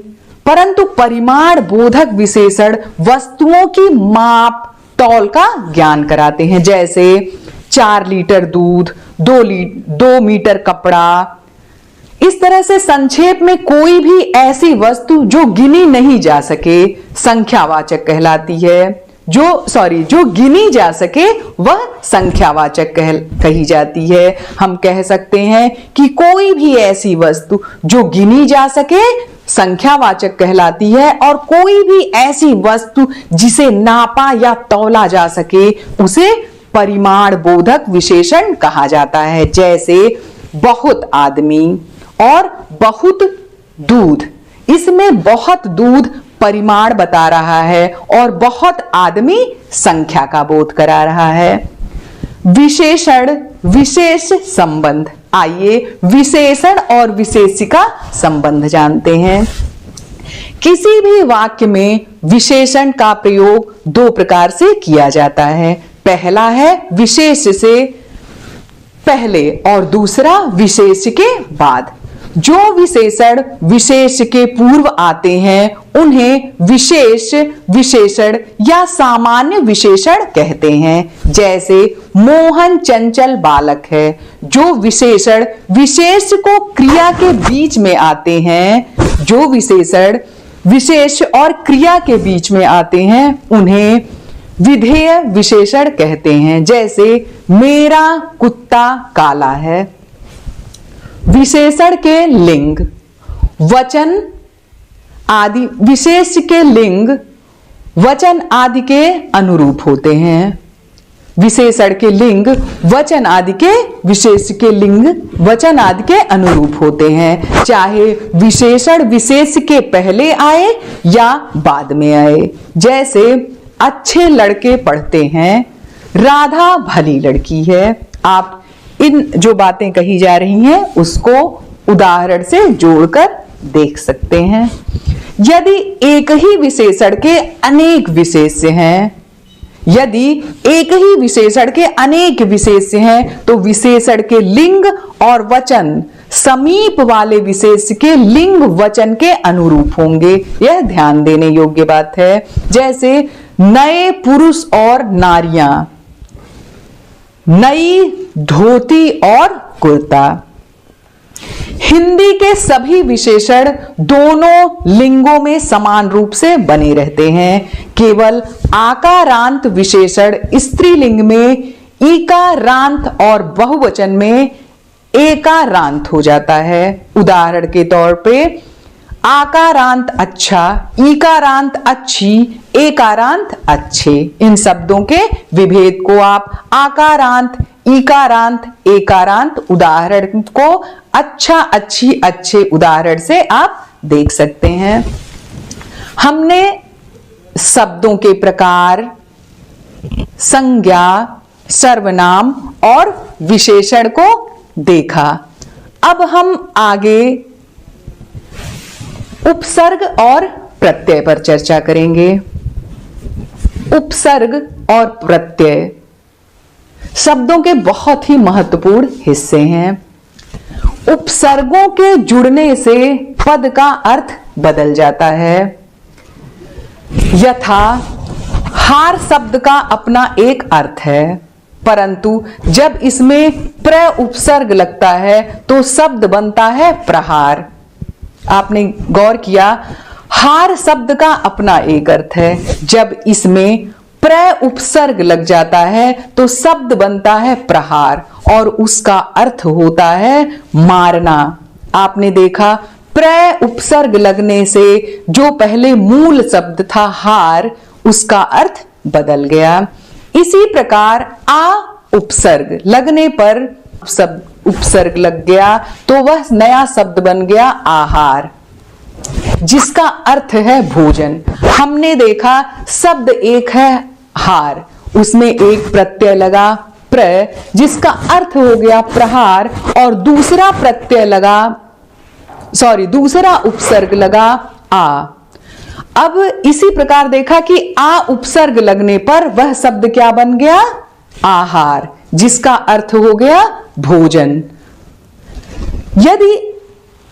परंतु परिमाण बोधक विशेषण वस्तुओं की माप तौल का ज्ञान कराते हैं, जैसे 4 लीटर दूध, 2 मीटर कपड़ा। इस तरह से संक्षेप में कोई भी ऐसी वस्तु जो गिनी नहीं जा सके संख्यावाचक कहलाती है। जो गिनी जा सके वह संख्यावाचक कही जाती है। हम कह सकते हैं कि कोई भी ऐसी वस्तु जो गिनी जा सके संख्यावाचक कहलाती है और कोई भी ऐसी वस्तु जिसे नापा या तौला जा सके उसे परिमाण बोधक विशेषण कहा जाता है। जैसे बहुत आदमी और बहुत दूध, इसमें बहुत दूध परिमाण बता रहा है और बहुत आदमी संख्या का बोध करा रहा है। विशेषण विशेष संबंध, आइए विशेषण और विशेषिका संबंध जानते हैं। किसी भी वाक्य में विशेषण का प्रयोग 2 प्रकार से किया जाता है। पहला है विशेष से पहले और दूसरा विशेष के बाद। जो विशेषण विशेष के पूर्व आते हैं उन्हें विशेष विशेषण या सामान्य विशेषण कहते हैं। जैसे मोहन चंचल बालक है। जो विशेषण विशेष को क्रिया के बीच में आते हैं, जो विशेषण विशेष और क्रिया के बीच में आते हैं उन्हें विधेय विशेषण कहते हैं। जैसे मेरा कुत्ता काला है। विशेषण के लिंग, वचन आदि, विशेष के लिंग वचन आदि के अनुरूप होते हैं। विशेषण के लिंग वचन आदि के, विशेष के लिंग वचन आदि के अनुरूप होते हैं, चाहे विशेषण विशेष के पहले आए या बाद में आए। जैसे अच्छे लड़के पढ़ते हैं, राधा भली लड़की है। आप इन जो बातें कही जा रही हैं उसको उदाहरण से जोड़कर देख सकते हैं। यदि एक ही विशेषण के अनेक विशेष्य हैं, यदि एक ही विशेषण के अनेक विशेष्य हैं तो विशेषण के लिंग और वचन समीप वाले विशेष्य के लिंग वचन के अनुरूप होंगे। यह ध्यान देने योग्य बात है। जैसे नए पुरुष और नारियां, नई धोती और कुर्ता। हिंदी के सभी विशेषण दोनों लिंगों में समान रूप से बने रहते हैं। केवल आकारांत विशेषण स्त्रीलिंग में ईकारांत और बहुवचन में एकारांत हो जाता है। उदाहरण के तौर पे आकारांत अच्छा, ईकारांत अच्छी, एकारांत अच्छे। इन शब्दों के विभेद को आप आकारांत, ईकारांत, एकारांत उदाहरण को अच्छा, अच्छी, अच्छे उदाहरण से आप देख सकते हैं। हमने शब्दों के प्रकार, संज्ञा, सर्वनाम और विशेषण को देखा। अब हम आगे उपसर्ग और प्रत्यय पर चर्चा करेंगे। उपसर्ग और प्रत्यय शब्दों के बहुत ही महत्वपूर्ण हिस्से हैं। उपसर्गों के जुड़ने से पद का अर्थ बदल जाता है। यथा हार शब्द का अपना एक अर्थ है, परंतु जब इसमें प्र उपसर्ग लगता है तो शब्द बनता है प्रहार। आपने गौर किया, हार शब्द का अपना एक अर्थ है, जब इसमें प्र उपसर्ग लग जाता है तो शब्द बनता है प्रहार और उसका अर्थ होता है मारना। आपने देखा, प्र उपसर्ग लगने से जो पहले मूल शब्द था हार, उसका अर्थ बदल गया। इसी प्रकार आ उपसर्ग लगने पर शब्द उपसर्ग लग गया तो वह नया शब्द बन गया आहार, जिसका अर्थ है भोजन। हमने देखा शब्द एक है हार, उसमें एक प्रत्यय लगा प्र, जिसका अर्थ हो गया प्रहार, और दूसरा प्रत्यय लगा, दूसरा उपसर्ग लगा आ। अब इसी प्रकार देखा कि आ उपसर्ग लगने पर वह शब्द क्या बन गया? आहार, जिसका अर्थ हो गया भोजन।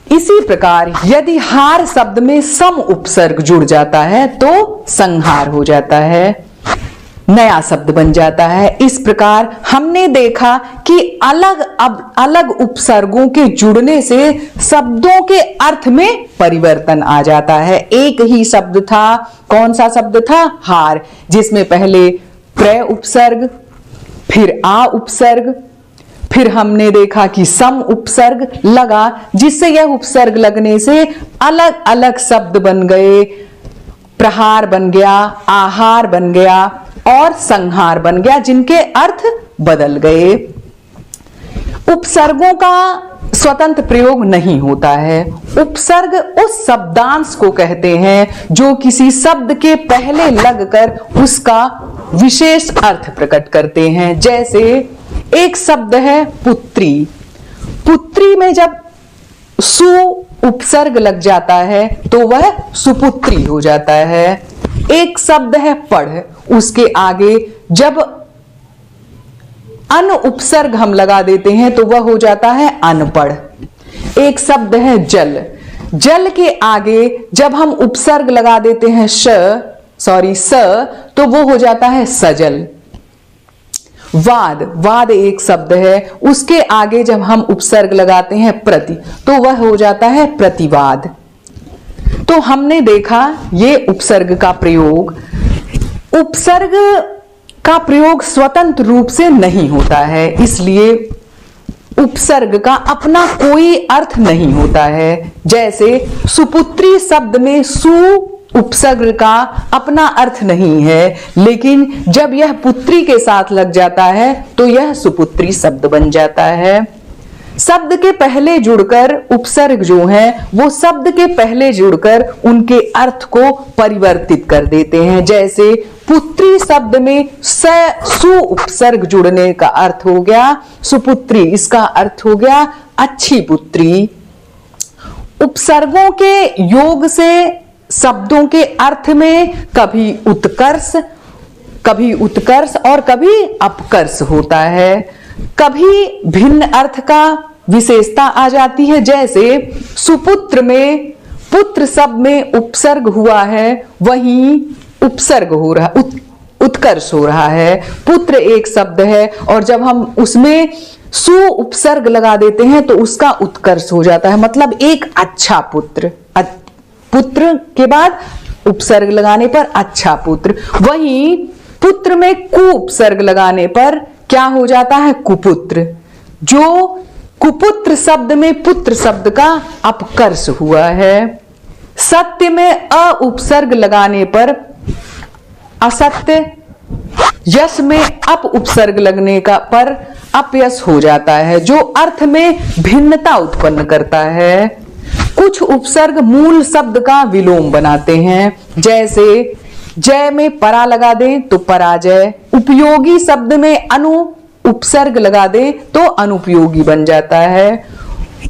इसी प्रकार यदि हार शब्द में सम उपसर्ग जुड़ जाता है तो संहार हो जाता है, नया शब्द बन जाता है। इस प्रकार हमने देखा कि अलग उपसर्गों के जुड़ने से शब्दों के अर्थ में परिवर्तन आ जाता है। एक ही शब्द था, कौन सा शब्द था? हार, जिसमें पहले प्र उपसर्ग, फिर आ उपसर्ग, फिर हमने देखा कि सम उपसर्ग लगा, जिससे यह उपसर्ग लगने से अलग अलग शब्द बन गए। प्रहार बन गया, आहार बन गया और संहार बन गया, जिनके अर्थ बदल गए। उपसर्गों का स्वतंत्र प्रयोग नहीं होता है। उपसर्ग उस शब्दांश को कहते हैं जो किसी शब्द के पहले लगकर उसका विशेष अर्थ प्रकट करते हैं। जैसे एक शब्द है पुत्री, पुत्री में जब सु उपसर्ग लग जाता है तो वह सुपुत्री हो जाता है। एक शब्द है पढ़, उसके आगे जब अन उपसर्ग हम लगा देते हैं तो वह हो जाता है अनपढ़। एक शब्द है जल, जल के आगे जब हम उपसर्ग लगा देते हैं स, तो वो हो जाता है सजल। वाद, वाद एक शब्द है, उसके आगे जब हम उपसर्ग लगाते हैं प्रति, तो वह हो जाता है प्रतिवाद। तो हमने देखा ये उपसर्ग का प्रयोग। उपसर्ग का प्रयोग स्वतंत्र रूप से नहीं होता है, इसलिए उपसर्ग का अपना कोई अर्थ नहीं होता है। जैसे सुपुत्री शब्द में सु उपसर्ग का अपना अर्थ नहीं है, लेकिन जब यह पुत्री के साथ लग जाता है तो यह सुपुत्री शब्द बन जाता है। शब्द के पहले जुड़कर उपसर्ग जो है वो शब्द के पहले जुड़कर उनके अर्थ को परिवर्तित कर देते हैं। जैसे पुत्री शब्द में सु उपसर्ग जुड़ने का अर्थ हो गया सुपुत्री, इसका अर्थ हो गया अच्छी पुत्री। उपसर्गों के योग से शब्दों के अर्थ में कभी उत्कर्ष और कभी अपकर्ष होता है। कभी भिन्न अर्थ का विशेषता आ जाती है। जैसे सुपुत्र में पुत्र शब्द में उपसर्ग हुआ है, वहीं उपसर्ग हो रहा, उत्कर्ष हो रहा है। पुत्र एक शब्द है और जब हम उसमें सु उपसर्ग लगा देते हैं तो उसका उत्कर्ष हो जाता है, मतलब एक अच्छा पुत्र। पुत्र के बाद उपसर्ग लगाने पर अच्छा पुत्र। वहीं पुत्र में कु उपसर्ग लगाने पर क्या हो जाता है? कुपुत्र। जो कुपुत्र शब्द में पुत्र शब्द का अपकर्ष हुआ है। सत्य में अ उपसर्ग लगाने पर असत्य, यश में अप उपसर्ग लगने का पर अपयश हो जाता है, जो अर्थ में भिन्नता उत्पन्न करता है। कुछ उपसर्ग मूल शब्द का विलोम बनाते हैं, जैसे जय में परा लगा दें तो पराजय, उपयोगी शब्द में अनु उपसर्ग लगा दें तो अनुपयोगी बन जाता है।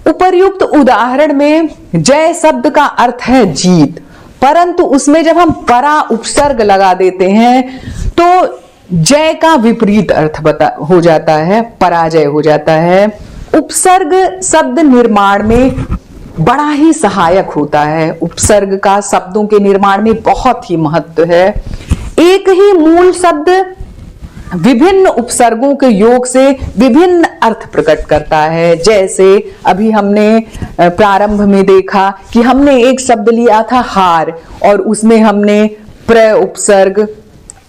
उपर्युक्त उदाहरण में जय शब्द का अर्थ है जीत, परंतु उसमें जब हम परा उपसर्ग लगा देते हैं तो जय का विपरीत अर्थ हो जाता है, पराजय हो जाता है। उपसर्ग शब्द निर्माण में बड़ा ही सहायक होता है। उपसर्ग का शब्दों के निर्माण में बहुत ही महत्व है। एक ही मूल शब्द विभिन्न उपसर्गों के योग से विभिन्न अर्थ प्रकट करता है। जैसे अभी हमने प्रारंभ में देखा कि हमने एक शब्द लिया था हार, और उसमें हमने प्र उपसर्ग,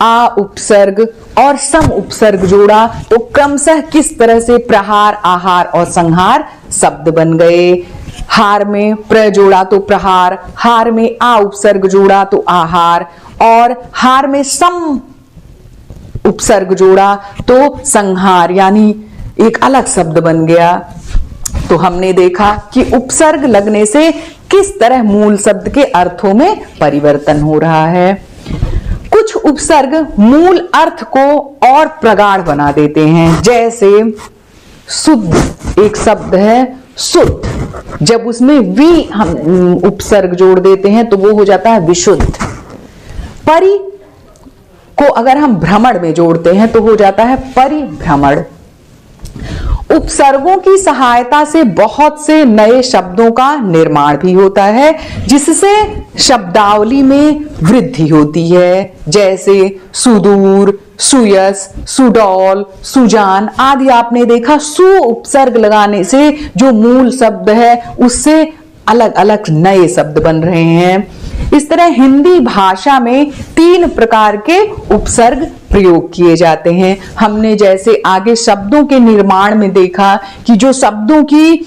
आ उपसर्ग और सम उपसर्ग जोड़ा, तो क्रमशः किस तरह से प्रहार, आहार और संहार शब्द बन गए। हार में प्र जोड़ा तो प्रहार, हार में आ उपसर्ग जोड़ा तो आहार, और हार में सम उपसर्ग जोड़ा तो संहार, यानी एक अलग शब्द बन गया। तो हमने देखा कि उपसर्ग लगने से किस तरह मूल शब्द के अर्थों में परिवर्तन हो रहा है। कुछ उपसर्ग मूल अर्थ को और प्रगाढ़ बना देते हैं, जैसे शुद्ध एक शब्द है शुद्ध, जब उसमें वी हम उपसर्ग जोड़ देते हैं तो वो हो जाता है विशुद्ध। परि को अगर हम भ्रमण में जोड़ते हैं तो हो जाता है परिभ्रमण। उपसर्गों की सहायता से बहुत से नए शब्दों का निर्माण भी होता है, जिससे शब्दावली में वृद्धि होती है। जैसे सुदूर, सुयस, सुडौल, सुजान आदि आपने देखा सु उपसर्ग लगाने से जो मूल शब्द है उससे अलग अलग नए शब्द बन रहे हैं। इस तरह हिंदी भाषा में 3 प्रकार के उपसर्ग प्रयोग किए जाते हैं। हमने जैसे आगे शब्दों के निर्माण में देखा कि जो शब्दों की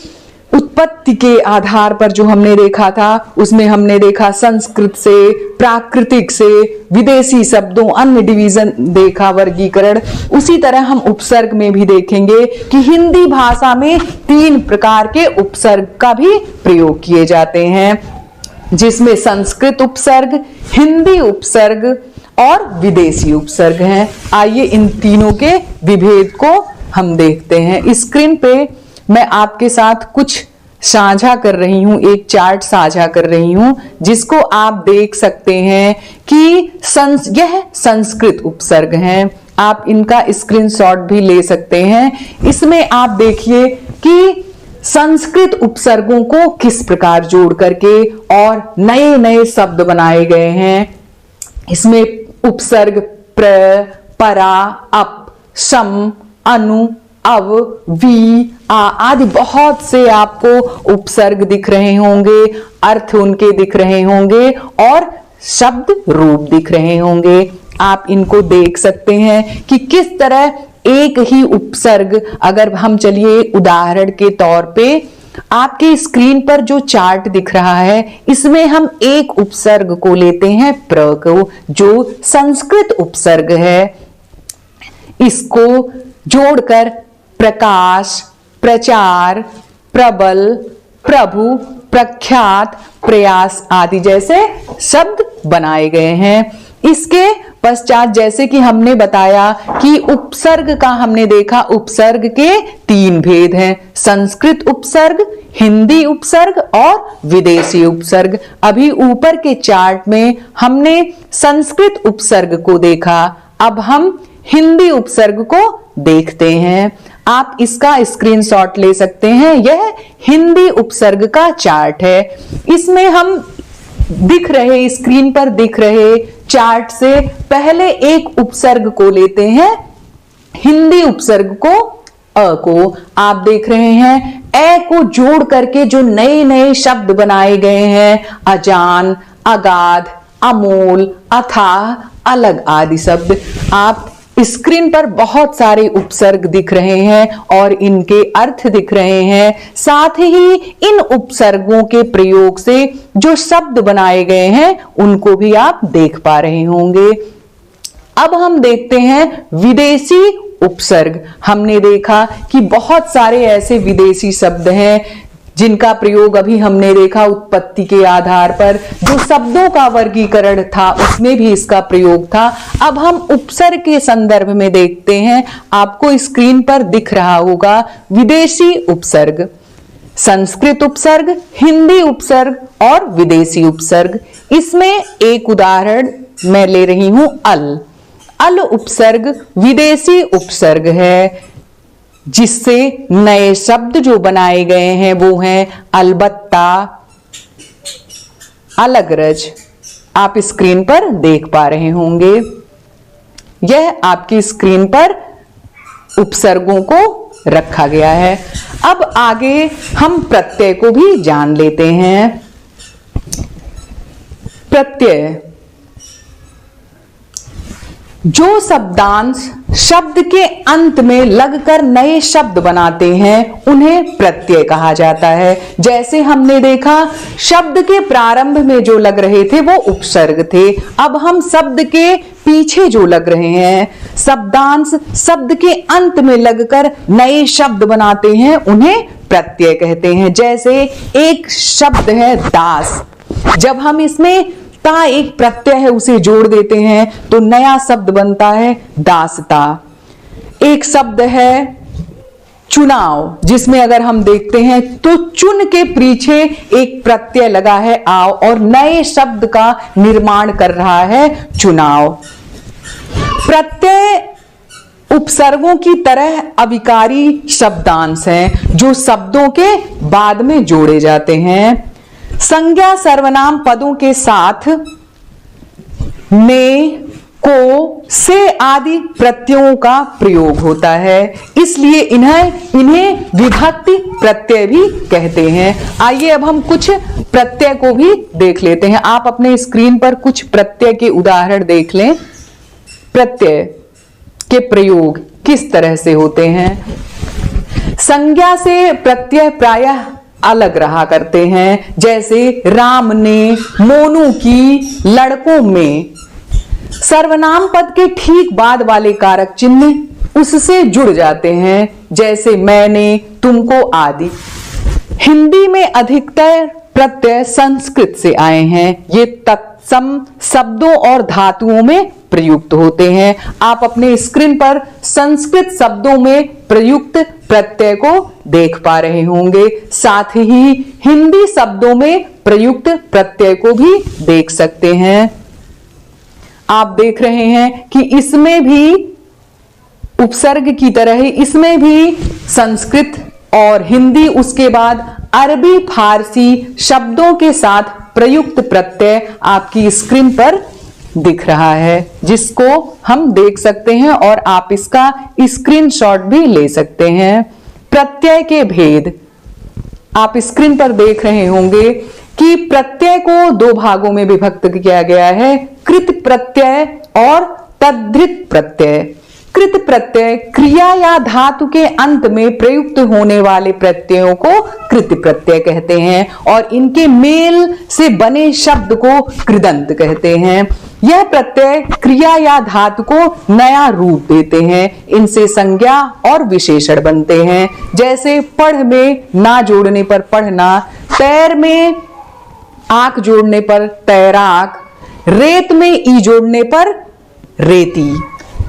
उत्पत्ति के आधार पर जो हमने देखा था, उसमें हमने देखा संस्कृत से, प्राकृतिक से, विदेशी शब्दों, अन्य डिवीजन देखा, वर्गीकरण। उसी तरह हम उपसर्ग में भी देखेंगे कि हिंदी भाषा में 3 प्रकार के उपसर्ग का भी प्रयोग किए जाते हैं, जिसमें संस्कृत उपसर्ग, हिंदी उपसर्ग और विदेशी उपसर्ग हैं। आइए इन तीनों के विभेद को हम देखते हैं। स्क्रीन पे मैं आपके साथ कुछ साझा कर रही हूं, एक चार्ट साझा कर रही हूं, जिसको आप देख सकते हैं कि यह संस्कृत उपसर्ग हैं। आप इनका स्क्रीनशॉट भी ले सकते हैं। इसमें आप देखिए कि संस्कृत उपसर्गों को किस प्रकार जोड़ करके और नए नए शब्द बनाए गए हैं। इसमें उपसर्ग प्र, परा, अप, सम, अनु, अव, वी, आ आदि बहुत से आपको उपसर्ग दिख रहे होंगे, अर्थ उनके दिख रहे होंगे और शब्द रूप दिख रहे होंगे। आप इनको देख सकते हैं कि किस तरह एक ही उपसर्ग, अगर हम चलिए उदाहरण के तौर पे आपके स्क्रीन पर जो चार्ट दिख रहा है, इसमें हम एक उपसर्ग को लेते हैं प्र को, जो संस्कृत उपसर्ग है। इसको जोड़कर प्रकाश, प्रचार, प्रबल, प्रभु, प्रख्यात, प्रयास आदि जैसे शब्द बनाए गए हैं। इसके पश्चात जैसे कि हमने बताया कि उपसर्ग का हमने देखा, उपसर्ग के 3 भेद हैं, संस्कृत उपसर्ग, हिंदी उपसर्ग और विदेशी उपसर्ग। अभी ऊपर के चार्ट में हमने संस्कृत उपसर्ग को देखा, अब हम हिंदी उपसर्ग को देखते हैं। आप इसका स्क्रीनशॉट ले सकते हैं। यह हिंदी उपसर्ग का चार्ट है। इसमें हम दिख रहे, स्क्रीन पर दिख रहे चार्ट से पहले एक उपसर्ग को लेते हैं, हिंदी उपसर्ग को अ को। आप देख रहे हैं ए को जोड़ करके जो नए नए शब्द बनाए गए हैं, अजान, अगाध, अमोल, अथाह, अलग आदि शब्द। आप स्क्रीन पर बहुत सारे उपसर्ग दिख रहे हैं और इनके अर्थ दिख रहे हैं। साथ ही इन उपसर्गों के प्रयोग से जो शब्द बनाए गए हैं उनको भी आप देख पा रहे होंगे। अब हम देखते हैं विदेशी उपसर्ग। हमने देखा कि बहुत सारे ऐसे विदेशी शब्द हैं जिनका प्रयोग अभी हमने देखा उत्पत्ति के आधार पर, जो शब्दों का वर्गीकरण था उसमें भी इसका प्रयोग था। अब हम उपसर्ग के संदर्भ में देखते हैं। आपको स्क्रीन पर दिख रहा होगा विदेशी उपसर्ग, संस्कृत उपसर्ग, हिंदी उपसर्ग और विदेशी उपसर्ग। इसमें एक उदाहरण मैं ले रही हूं अल उपसर्ग विदेशी उपसर्ग है, जिससे नए शब्द जो बनाए गए हैं वो हैं अलबत्ता, अलगरज। आप स्क्रीन पर देख पा रहे होंगे। यह आपकी स्क्रीन पर उपसर्गों को रखा गया है। अब आगे हम प्रत्यय को भी जान लेते हैं। प्रत्यय, जो शब्दांश शब्द के अंत में लगकर नए शब्द बनाते हैं उन्हें प्रत्यय कहा जाता है। जैसे हमने देखा शब्द के प्रारंभ में जो लग रहे थे वो उपसर्ग थे। अब हम शब्द के पीछे जो लग रहे हैं शब्दांश शब्द के अंत में लगकर नए शब्द बनाते हैं उन्हें प्रत्यय कहते हैं। जैसे एक शब्द है दास, जब हम इसमें ता एक प्रत्यय है उसे जोड़ देते हैं तो नया शब्द बनता है दासता। एक शब्द है चुनाव, जिसमें अगर हम देखते हैं तो चुन के पीछे एक प्रत्यय लगा है आओ और नए शब्द का निर्माण कर रहा है चुनाव। प्रत्यय उपसर्गों की तरह अविकारी शब्दांश हैं जो शब्दों के बाद में जोड़े जाते हैं। संज्ञा सर्वनाम पदों के साथ में, को, से आदि प्रत्ययों का प्रयोग होता है, इसलिए इन्हें विभक्ति प्रत्यय भी कहते हैं। आइए अब हम कुछ प्रत्यय को भी देख लेते हैं। आप अपने स्क्रीन पर कुछ प्रत्यय के उदाहरण देख लें। प्रत्यय के प्रयोग किस तरह से होते हैं। संज्ञा से प्रत्यय प्रायः अलग रहा करते हैं, जैसे राम ने, मोनू की, लड़कों में। सर्वनाम पद के ठीक बाद वाले कारक चिन्ह उससे जुड़ जाते हैं, जैसे मैंने, तुमको आदि। हिंदी में अधिकतर प्रत्यय संस्कृत से आए हैं। ये तत्सम शब्दों और धातुओं में प्रयुक्त होते हैं। आप अपने स्क्रीन पर संस्कृत शब्दों में प्रयुक्त प्रत्यय को देख पा रहे होंगे। साथ ही हिंदी शब्दों में प्रयुक्त प्रत्यय को भी देख सकते हैं। आप देख रहे हैं कि इसमें भी उपसर्ग की तरह ही इसमें भी संस्कृत और हिंदी, उसके बाद अरबी फारसी शब्दों के साथ प्रयुक्त प्रत्यय आपकी स्क्रीन पर दिख रहा है, जिसको हम देख सकते हैं और आप इसका स्क्रीनशॉट भी ले सकते हैं। प्रत्यय के भेद आप स्क्रीन पर देख रहे होंगे कि प्रत्यय को दो भागों में विभक्त किया गया है, कृत प्रत्यय और तद्धित प्रत्यय। कृत प्रत्यय क्रिया या धातु के अंत में प्रयुक्त होने वाले प्रत्ययों को कृत प्रत्यय कहते हैं और इनके मेल से बने शब्द को कृदंत कहते हैं। यह प्रत्यय क्रिया या धातु को नया रूप देते हैं। इनसे संज्ञा और विशेषण बनते हैं, जैसे पढ़ में ना जोड़ने पर पढ़ना, तैर में आंख जोड़ने पर तैराक, रेत में ई जोड़ने पर रेती।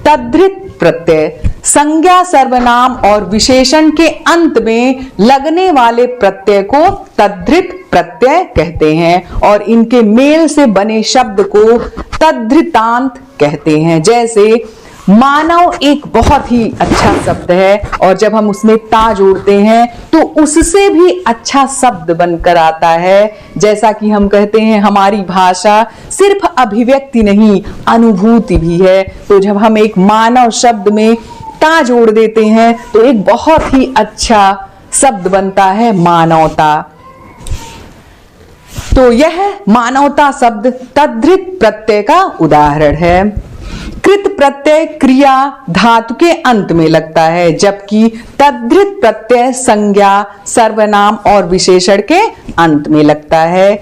तद्धित प्रत्यय संज्ञा सर्वनाम और विशेषण के अंत में लगने वाले प्रत्यय को तद्धित प्रत्यय कहते हैं और इनके मेल से बने शब्द को तद्धितांत कहते हैं। जैसे मानव एक बहुत ही अच्छा शब्द है और जब हम उसमें ता जोड़ते हैं तो उससे भी अच्छा शब्द बनकर आता है। जैसा कि हम कहते हैं हमारी भाषा सिर्फ अभिव्यक्ति नहीं अनुभूति भी है, तो जब हम एक मानव शब्द में ता जोड़ देते हैं तो एक बहुत ही अच्छा शब्द बनता है मानवता। तो यह मानवता शब्द तद्धित प्रत्यय का उदाहरण है। कृत प्रत्यय क्रिया धातु के अंत में लगता है, जबकि तद्धित प्रत्यय संज्ञा सर्वनाम और विशेषण के अंत में लगता है।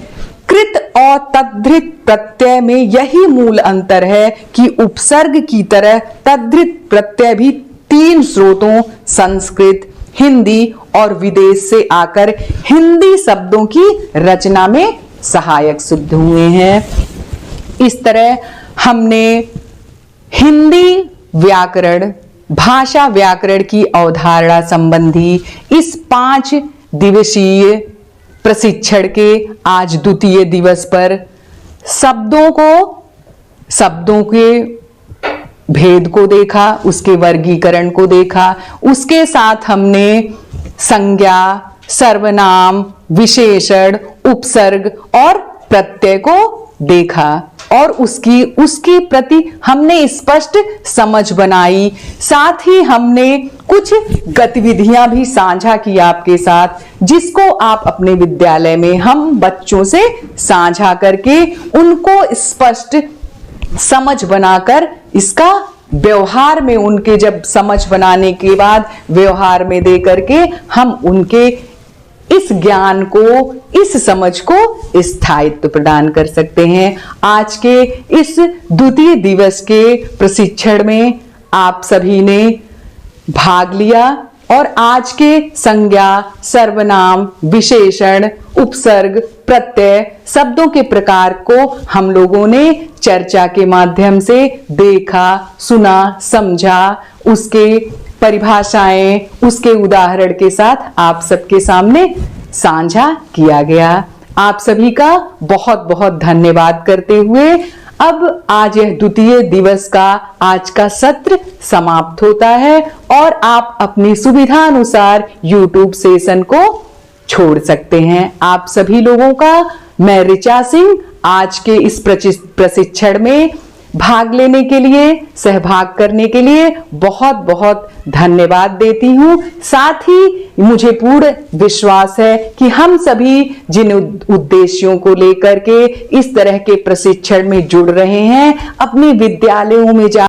कृत और तद्धित प्रत्यय में यही मूल अंतर है कि उपसर्ग की तरह तद्धित प्रत्यय भी तीन स्रोतों संस्कृत, हिंदी और विदेश से आकर हिंदी शब्दों की रचना में सहायक सिद्ध हुए हैं। इस तरह हमने हिंदी व्याकरण, भाषा व्याकरण की अवधारणा संबंधी इस 5 दिवसीय प्रशिक्षण के आज द्वितीय दिवस पर शब्दों के भेद को देखा, उसके वर्गीकरण को देखा। उसके साथ हमने संज्ञा, सर्वनाम, विशेषण, उपसर्ग और प्रत्यय को देखा और उसकी प्रति हमने स्पष्ट समझ बनाई। साथ ही हमने कुछ गतिविधियां भी साझा की आपके साथ, जिसको आप अपने विद्यालय में हम बच्चों से साझा करके उनको स्पष्ट समझ बनाकर इसका व्यवहार में, उनके जब समझ बनाने के बाद व्यवहार में दे करके हम उनके इस ज्ञान को, इस समझ को स्थायित्व प्रदान कर सकते हैं। आज के इस द्वितीय दिवस के प्रशिक्षण में आप सभी ने भाग लिया और आज के संज्ञा, सर्वनाम, विशेषण, उपसर्ग, प्रत्यय शब्दों के प्रकार को हम लोगों ने चर्चा के माध्यम से देखा, सुना, समझा। उसके परिभाषाएं, उसके उदाहरण के साथ आप सबके सामने साझा किया गया। आप सभी का बहुत बहुत धन्यवाद करते हुए अब आज यह द्वितीय दिवस का आज का सत्र समाप्त होता है और आप अपनी सुविधा अनुसार YouTube सेशन को छोड़ सकते हैं। आप सभी लोगों का मैं ऋचा सिंह आज के इस प्रशिक्षण में भाग लेने के लिए, सहभाग करने के लिए बहुत बहुत धन्यवाद देती हूँ। साथ ही मुझे पूर्ण विश्वास है कि हम सभी जिन उद्देश्यों को लेकर के इस तरह के प्रशिक्षण में जुड़ रहे हैं, अपने विद्यालयों में जा